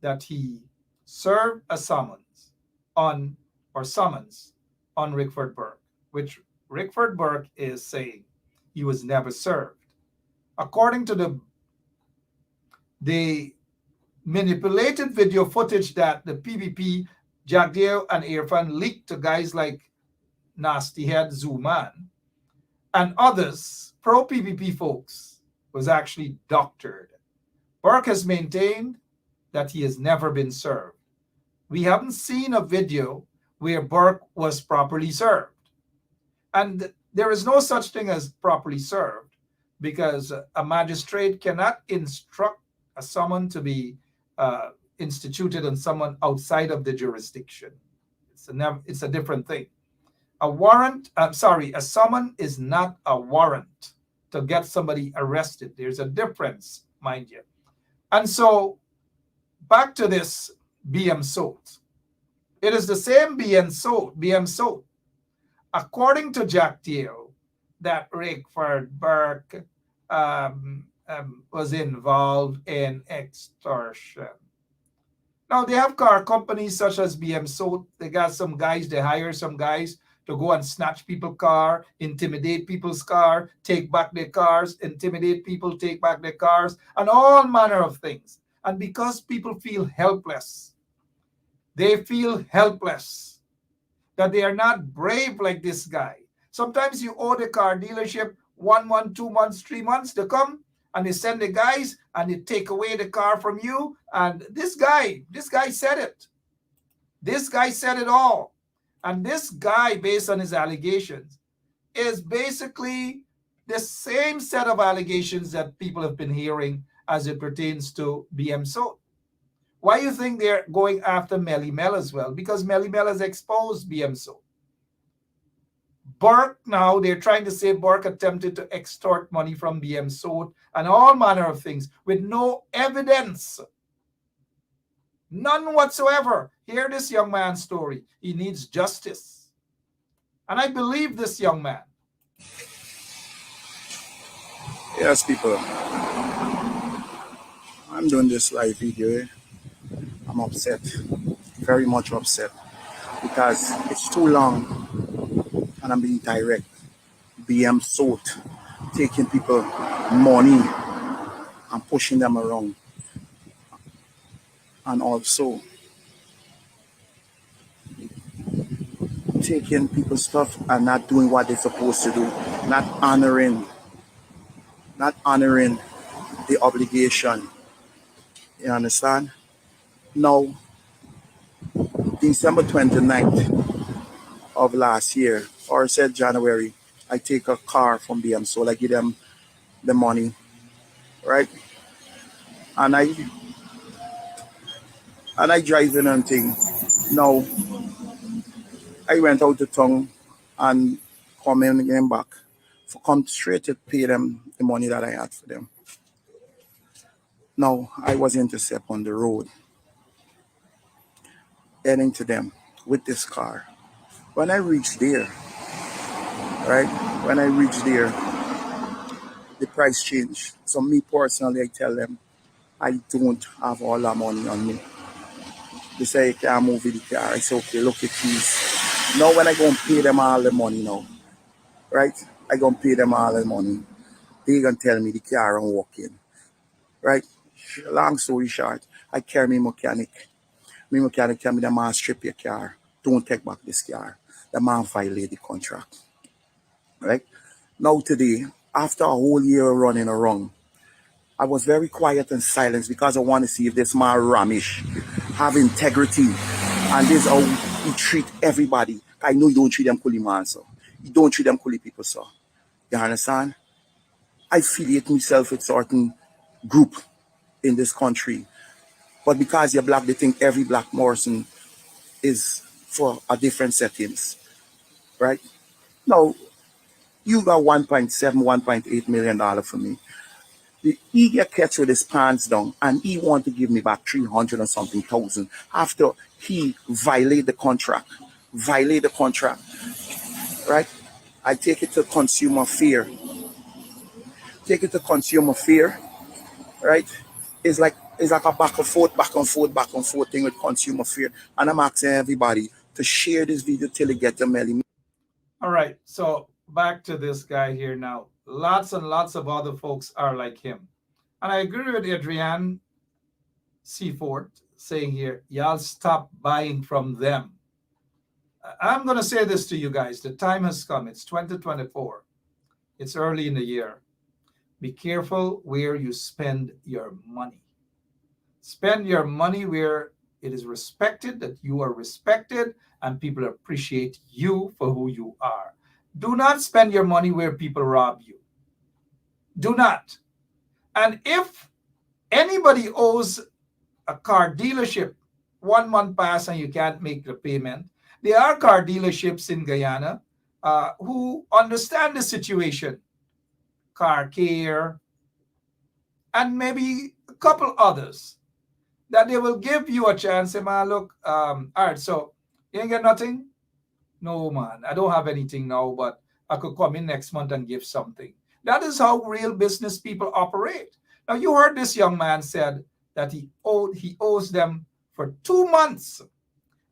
that he served a summons on Rickford Burke, which Rickford Burke is saying he was never served. According to the manipulated video footage that the PPP, Jagdeo and Irfan leaked to guys like Nasty Head Zuman and others, pro-PPP folks, was actually doctored. Burke has maintained that he has never been served. We haven't seen a video where Burke was properly served. And there is no such thing as properly served, because a magistrate cannot instruct a summon to be instituted on someone outside of the jurisdiction. It's a different thing. A summon is not a warrant to get somebody arrested. There's a difference, mind you. And so back to this BM Soap. It is the same BM Soap. According to Jack Teal, that Rickford Burke was involved in extortion. Now, they have car companies such as BM Soap. They got some guys, they hire some guys to go and snatch people's car, intimidate people's car, take back their cars, intimidate people, take back their cars, and all manner of things. And because people feel helpless, they feel helpless, that they are not brave like this guy. Sometimes you owe the car dealership 1 month, 2 months, 3 months to come, and they send the guys and they take away the car from you. And this guy said it. This guy said it all. And this guy, based on his allegations, is basically the same set of allegations that people have been hearing as it pertains to BM Soap. Why do you think they're going after Melly Mel as well? Because Melly Mel has exposed BM Soap. Burke, now they're trying to say Burke attempted to extort money from BM Soap and all manner of things with no evidence. None whatsoever. Hear this young man's story. He needs justice. And I believe this young man. Yes, people. I'm doing this live video. I'm upset. Very much upset. Because it's too long and I'm being direct. BM Salt taking people money and pushing them around. And also taking people's stuff and not doing what they're supposed to do. Not honoring the obligation. You understand? Now, December 29th of last year, or said January, I take a car from BM Soul. I give them the money, right? And I drive in and thing. Now, I went out to town and come in again back. For come straight to pay them the money that I had for them. Now, I was intercepted on the road, heading to them with this car. When I reached there, right? When I reached there, the price changed. So me personally, I tell them, I don't have all that money on me. They say, you can't move with the car. I say, okay, look at these. Now when I go and pay them all the money now, right? I go and pay them all the money. They gonna tell me the car and walk in, right? Long story short, I carry me mechanic. Me mechanic tell me the man strip your car. Don't take back this car. The man violate the contract, right? Now today, after a whole year running around, I was very quiet and silent because I want to see if this man Ramesh have integrity and this is how he treat everybody. I know you don't treat them coolie man, so you don't treat them coolie people, so you understand? I affiliate myself with certain group in this country, but because you're black, they think every black person is for a different settings, right? Now you got 1.7, $1.8 million for me. He get catch with his pants down and he want to give me back 300 or something thousand after he violate the contract. Right? I take it to consumer fear. Right? It's like a back and forth thing with consumer fear. And I'm asking everybody to share this video till it get to Melly. All right, so back to this guy here now. Lots and lots of other folks are like him. And I agree with Adrienne Seaford saying here, y'all stop buying from them. I'm going to say this to you guys. The time has come. It's 2024. It's early in the year. Be careful where you spend your money. Spend your money where it is respected, that you are respected, and people appreciate you for who you are. Do not spend your money where people rob you. Do not. And if anybody owes a car dealership 1 month pass and you can't make the payment, there are car dealerships in Guyana who understand the situation. Car Care, and maybe a couple others that they will give you a chance. Say, man, look, all right, so you ain't get nothing? No, man, I don't have anything now, but I could come in next month and give something. That is how real business people operate. Now, you heard this young man said that he owes them for 2 months.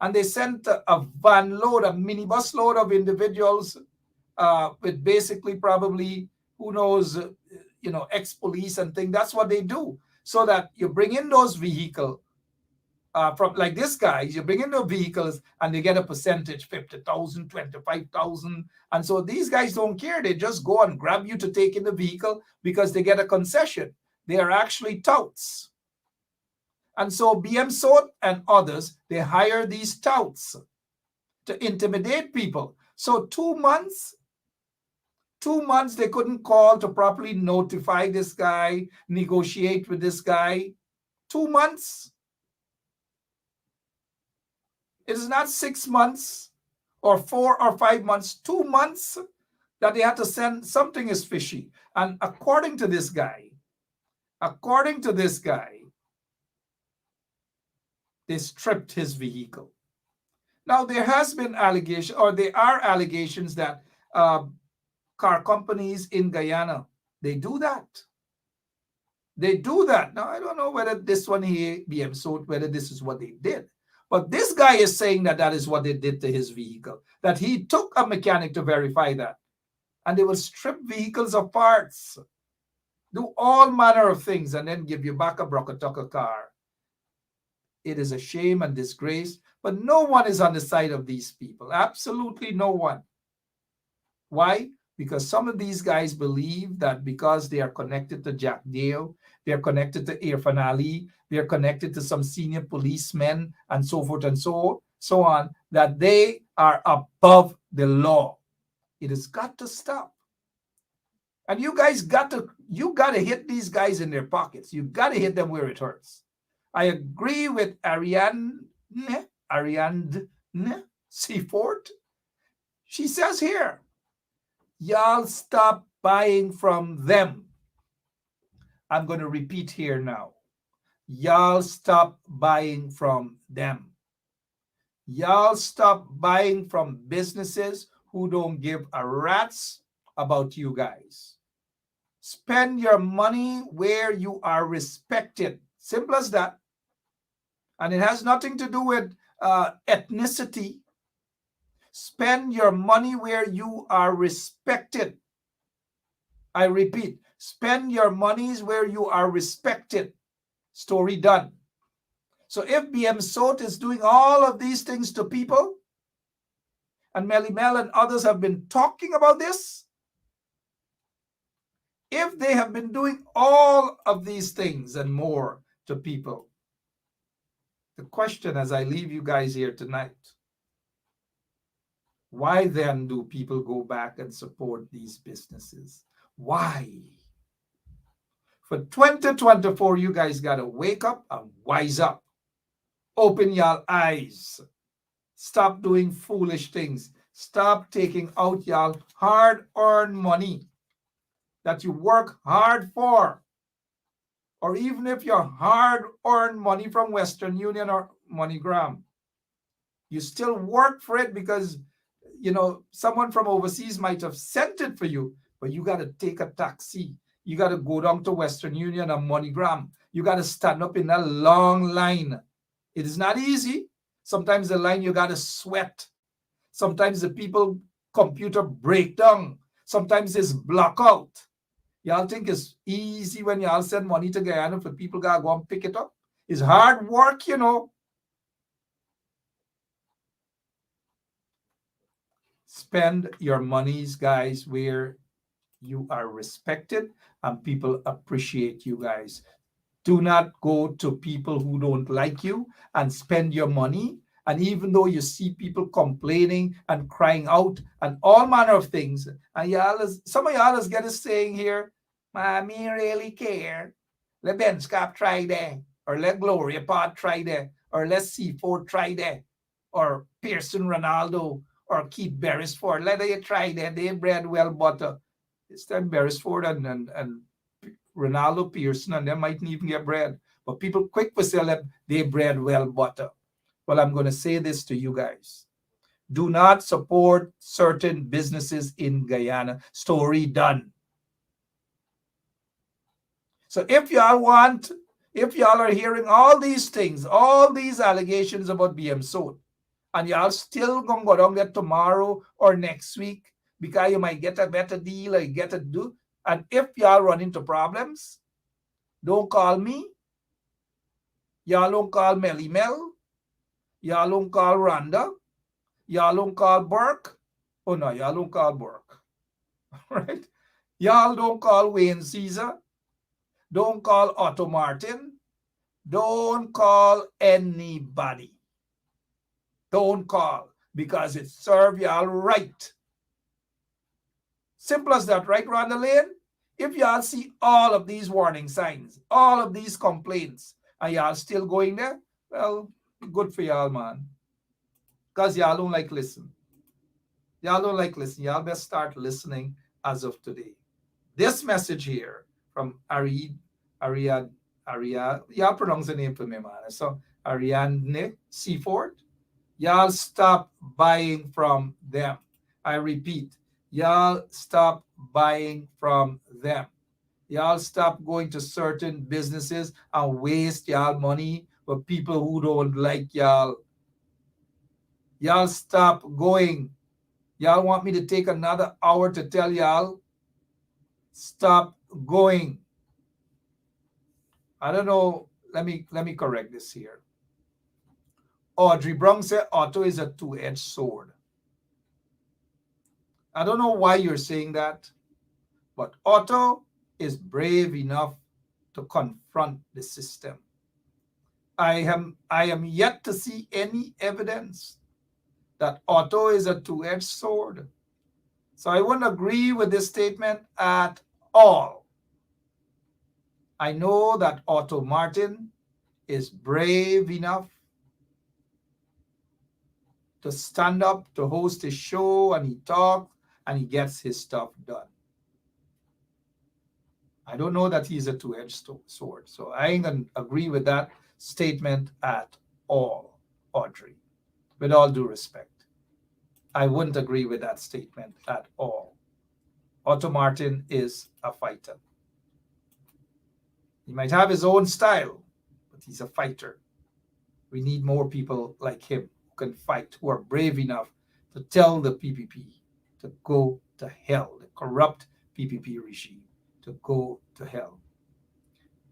And they sent a van load, a minibus load of individuals with basically probably, who knows, ex-police and things. That's what they do. So that you bring in those vehicles from like this guy, you bring in the vehicles and they get a percentage, 50,000, 25,000. And so these guys don't care. They just go and grab you to take in the vehicle because they get a concession. They are actually touts. And so BM Sot and others, they hire these touts to intimidate people. So 2 months, 2 months they couldn't call to properly notify this guy, negotiate with this guy. 2 months. It is not 6 months or 4 or 5 months, 2 months that they had to send. Something is fishy. And according to this guy, They stripped his vehicle. Now, there has been allegation, or there are allegations that car companies in Guyana, they do that. They do that. Now, I don't know whether this one here, BM Soot, whether this is what they did. But this guy is saying that that is what they did to his vehicle, that he took a mechanic to verify that. And they will strip vehicles of parts, do all manner of things, and then give you back a Brocatucker car. It is a shame and disgrace, but no one is on the side of these people. Absolutely no one. Why? Because some of these guys believe that because they are connected to Jack Dale, they're connected to Irfan Ali, they're connected to some senior policemen, and so forth and so on, that they are above the law. It has got to stop. And you guys got to hit these guys in their pockets. You got to hit them where it hurts. I agree with Ariane Seaford. She says here, y'all stop buying from them. I'm going to repeat here now. Y'all stop buying from them. Y'all stop buying from businesses who don't give a rat's about you guys. Spend your money where you are respected. Simple as that. And it has nothing to do with ethnicity. Spend your money where you are respected. I repeat, spend your monies where you are respected. Story done. So if BM Sot is doing all of these things to people, and Melly Mel and others have been talking about this, if they have been doing all of these things and more to people, the question as I leave you guys here tonight, why then do people go back and support these businesses? Why? For 2024, you guys got to wake up and wise up. Open your eyes. Stop doing foolish things. Stop taking out y'all hard-earned money that you work hard for. Or even if your hard-earned money from Western Union or MoneyGram, you still work for it because, you know, someone from overseas might have sent it for you, but you got to take a taxi. You got to go down to Western Union or MoneyGram. You got to stand up in a long line. It is not easy. Sometimes the line you got to sweat. Sometimes the people computer breakdown. Sometimes it's blackout. Y'all think it's easy when y'all send money to Guyana for people gotta go and pick it up? It's hard work, you know. Spend your monies, guys, where you are respected and people appreciate you guys. Do not go to people who don't like you and spend your money. And even though you see people complaining and crying out and all manner of things, and some of y'all is getting saying here, "Mommy really care. Let Ben Scap try there, or let Gloria Pod try there, or let C4 try there, or Pearson Ronaldo, or Keith Beresford. Let they try there. They bread well butter." It's time Beresford and Ronaldo Pearson, and they mightn't even get bread. But people quick for sell them, they bread well butter. Well, I'm going to say this to you guys. Do not support certain businesses in Guyana. Story done. So if y'all are hearing all these things, all these allegations about BM Sot, and y'all still gonna go down there tomorrow or next week because you might get a better deal or you get a do, and if y'all run into problems, don't call me. Y'all don't call Melly Mel. Y'all don't call Rhonda. Y'all don't call Burke. Oh no, y'all don't call Burke. Right? Y'all don't call Wayne Caesar. Don't call Otto Martin. Don't call anybody. Don't call, because it serves y'all right. Simple as that, right, Rhonda Lane? If y'all see all of these warning signs, all of these complaints, and y'all still going there, well, good for y'all, man. Because y'all don't like listen. Y'all don't like listen. Y'all best start listening as of today. This message here from Aria, y'all pronounce the name for me, man. So Ariadne Seaford. Y'all stop buying from them. I repeat, y'all stop buying from them. Y'all stop going to certain businesses and waste y'all money with people who don't like y'all. Y'all stop going. Y'all want me to take another hour to tell y'all? Stop going. I don't know. Let me correct this here. Audrey Brown said Otto is a two-edged sword. I don't know why you're saying that, but Otto is brave enough to confront the system. I am yet to see any evidence that Otto is a two-edged sword. So I wouldn't agree with this statement at all. I know that Otto Martin is brave enough to stand up, to host a show, and he talks and he gets his stuff done. I don't know that he's a two-edged sword. So I ain't going to agree with that statement at all, Audrey. With all due respect, I wouldn't agree with that statement at all. Otto Martin is a fighter. He might have his own style, but he's a fighter. We need more people like him who can fight, who are brave enough to tell the PPP to go to hell, the corrupt PPP regime to go to hell.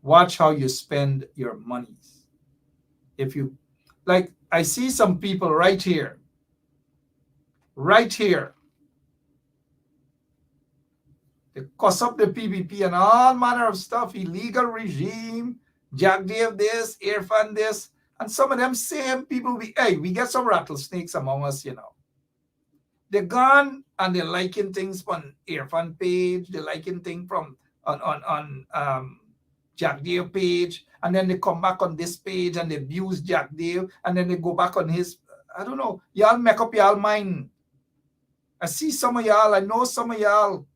Watch how you spend your monies. If you, like, I see some people right here, they cuss up the PPP and all manner of stuff, illegal regime, Jack Dave this, Irfan this, and some of them same people, we get some rattlesnakes among us, you know. They're gone and they're liking things on Irfan page, they're liking things from on Jack Dave page, and then they come back on this page and they abuse Jack Dave, and then they go back on his, I don't know, y'all make up y'all mind. I see some of y'all, I know some of y'all,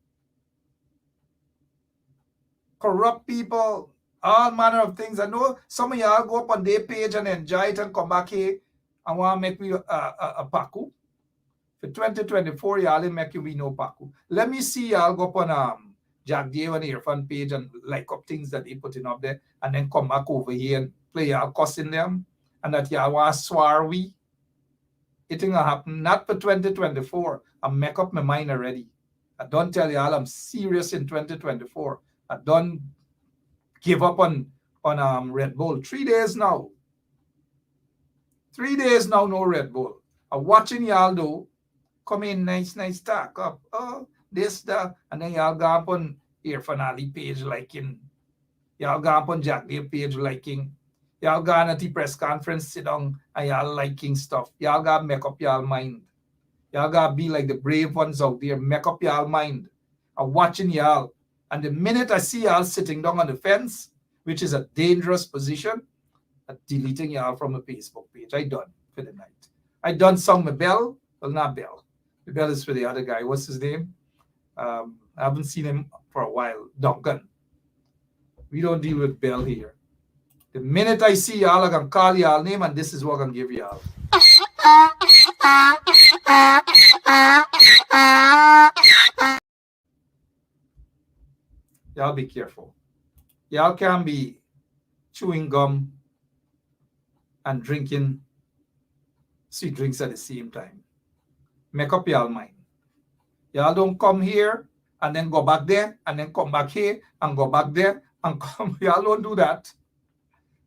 corrupt people, all manner of things. I know some of y'all go up on their page and enjoy it and come back here and want to make me a paku. For 2024, y'all didn't make you be no paku. Let me see y'all go up on Jack Dave and Irfan page and like up things that they putting up there, and then come back over here and play y'all cussing them, and that y'all want to swear we. It ain't gonna happen. Not for 2024. I make up my mind already. I don't tell y'all I'm serious in 2024. I don't give up on Red Bull. 3 days now. 3 days now, no Red Bull. I'm watching y'all though. Come in, nice, talk up. Oh, this, that. And then y'all go up on Irfan Ali page liking. Y'all go up on Jack Dave page liking. Y'all go on at the press conference, sit down, and y'all liking stuff. Y'all got to make up y'all mind. Y'all got to be like the brave ones out there. Make up y'all mind. I'm watching y'all. And the minute I see y'all sitting down on the fence, which is a dangerous position, I'm deleting y'all from a Facebook page. I done for the night. I done sung my bell. Well, not bell. The bell is for the other guy. What's his name? I haven't seen him for a while. Duncan. We don't deal with bell here. The minute I see y'all, I'm going to call y'all name, and this is what I'm going to give y'all. Y'all be careful. Y'all can't be chewing gum and drinking sweet drinks at the same time. Make up y'all mind. Y'all don't come here and then go back there and then come back here and go back there and come. Y'all don't do that.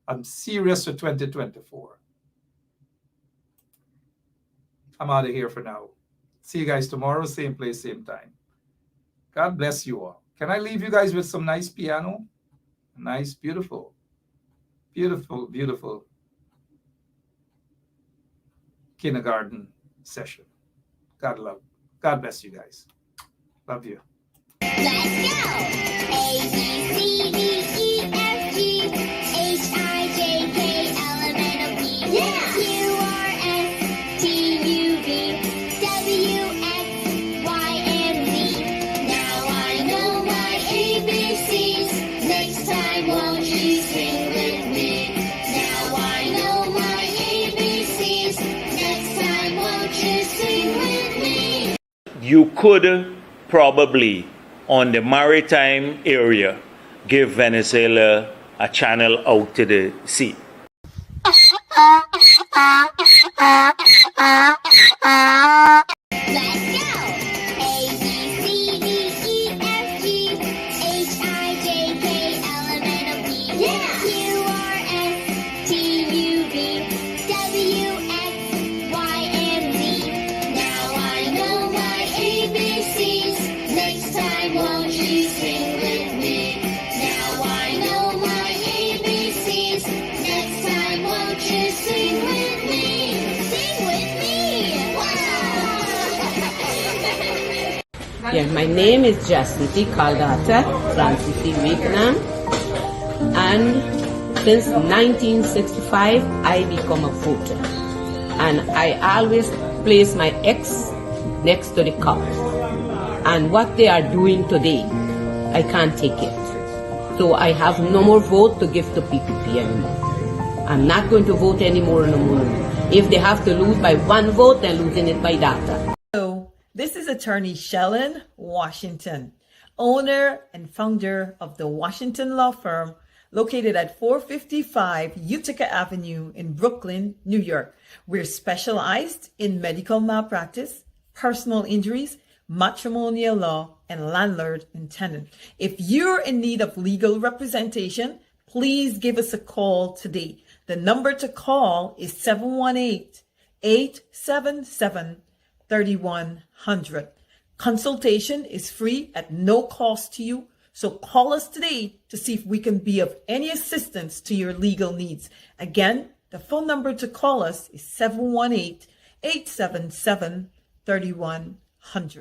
I'm serious for 2024. I'm out of here for now. See you guys tomorrow, same place, same time. God bless you all. Can I leave you guys with some nice piano? Nice, beautiful, beautiful, beautiful kindergarten session. God bless you guys. Love you. Let's go! A, B, C, D, E, F, G, H, I, J, K, L, M, N, O, P, Q, R, S, T, U, V, W, X, Y, and Z. Now I know my ABCs. Next time, won't you sing with me? Now I know my you could probably, on the maritime area, give Venezuela a channel out to the sea. Let's go! A, B, C, D, E, F, G, H, I, J, K, L, M, N, O, P, Q, R, S, T, U, V, W, X, Y, and Z. Now I know my ABCs. Next time, won't you sing with me? Now I know my ABCs. Next time, won't you sing with me? Sing with me! Wow! Yeah, my name is Jacinti Caldata Francis Vietnam, and since 1965 I become a voter, and I always place my X next to the cup. And what they are doing today, I can't take it. So I have no more vote to give to PPP anymore. I'm not going to vote anymore no more. If they have to lose by one vote, they're losing it by data. So, this is attorney Shellen Washington, owner and founder of the Washington law firm located at 455 Utica Avenue in Brooklyn, New York. We're specialized in medical malpractice, personal injuries, matrimonial law, and landlord and tenant. If you're in need of legal representation, please give us a call today. The number to call is 718-877-3100. Consultation is free at no cost to you, so call us today to see if we can be of any assistance to your legal needs. Again, the phone number to call us is 718-877-3100.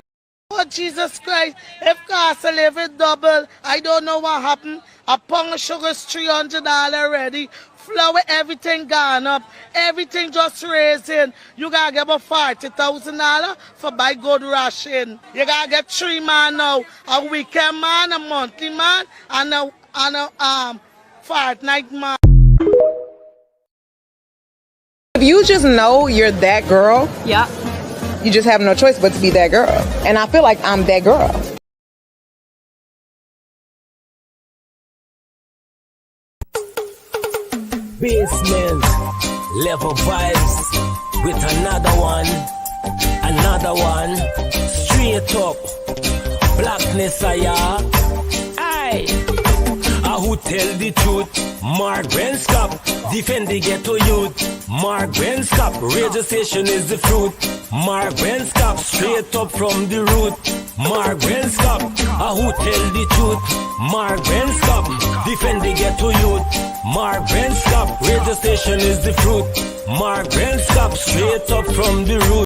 Oh, Jesus Christ, if cost of living double, I don't know what happened. A pound of sugar is $300 already. Flour, everything gone up. Everything just raising. You gotta get about $40,000 for buy good ration. You gotta get 3 man now. A weekend man, a monthly man, and a fortnight man. If you just know you're that girl, Yeah. you just have no choice but to be that girl. And I feel like I'm that girl. Basement level vibes with another one, straight up blackness. Aye, who tell the truth? Mark Brenscop, defend the ghetto youth. Mark Brenscop, radio station is the fruit. Mark Brenscop, straight up from the root. Mark Brenscop, who tell the truth? Mark Brenscop, defend the ghetto youth. Mark Brenscop, radio station is the fruit. Mark Brenscop, straight up from the root.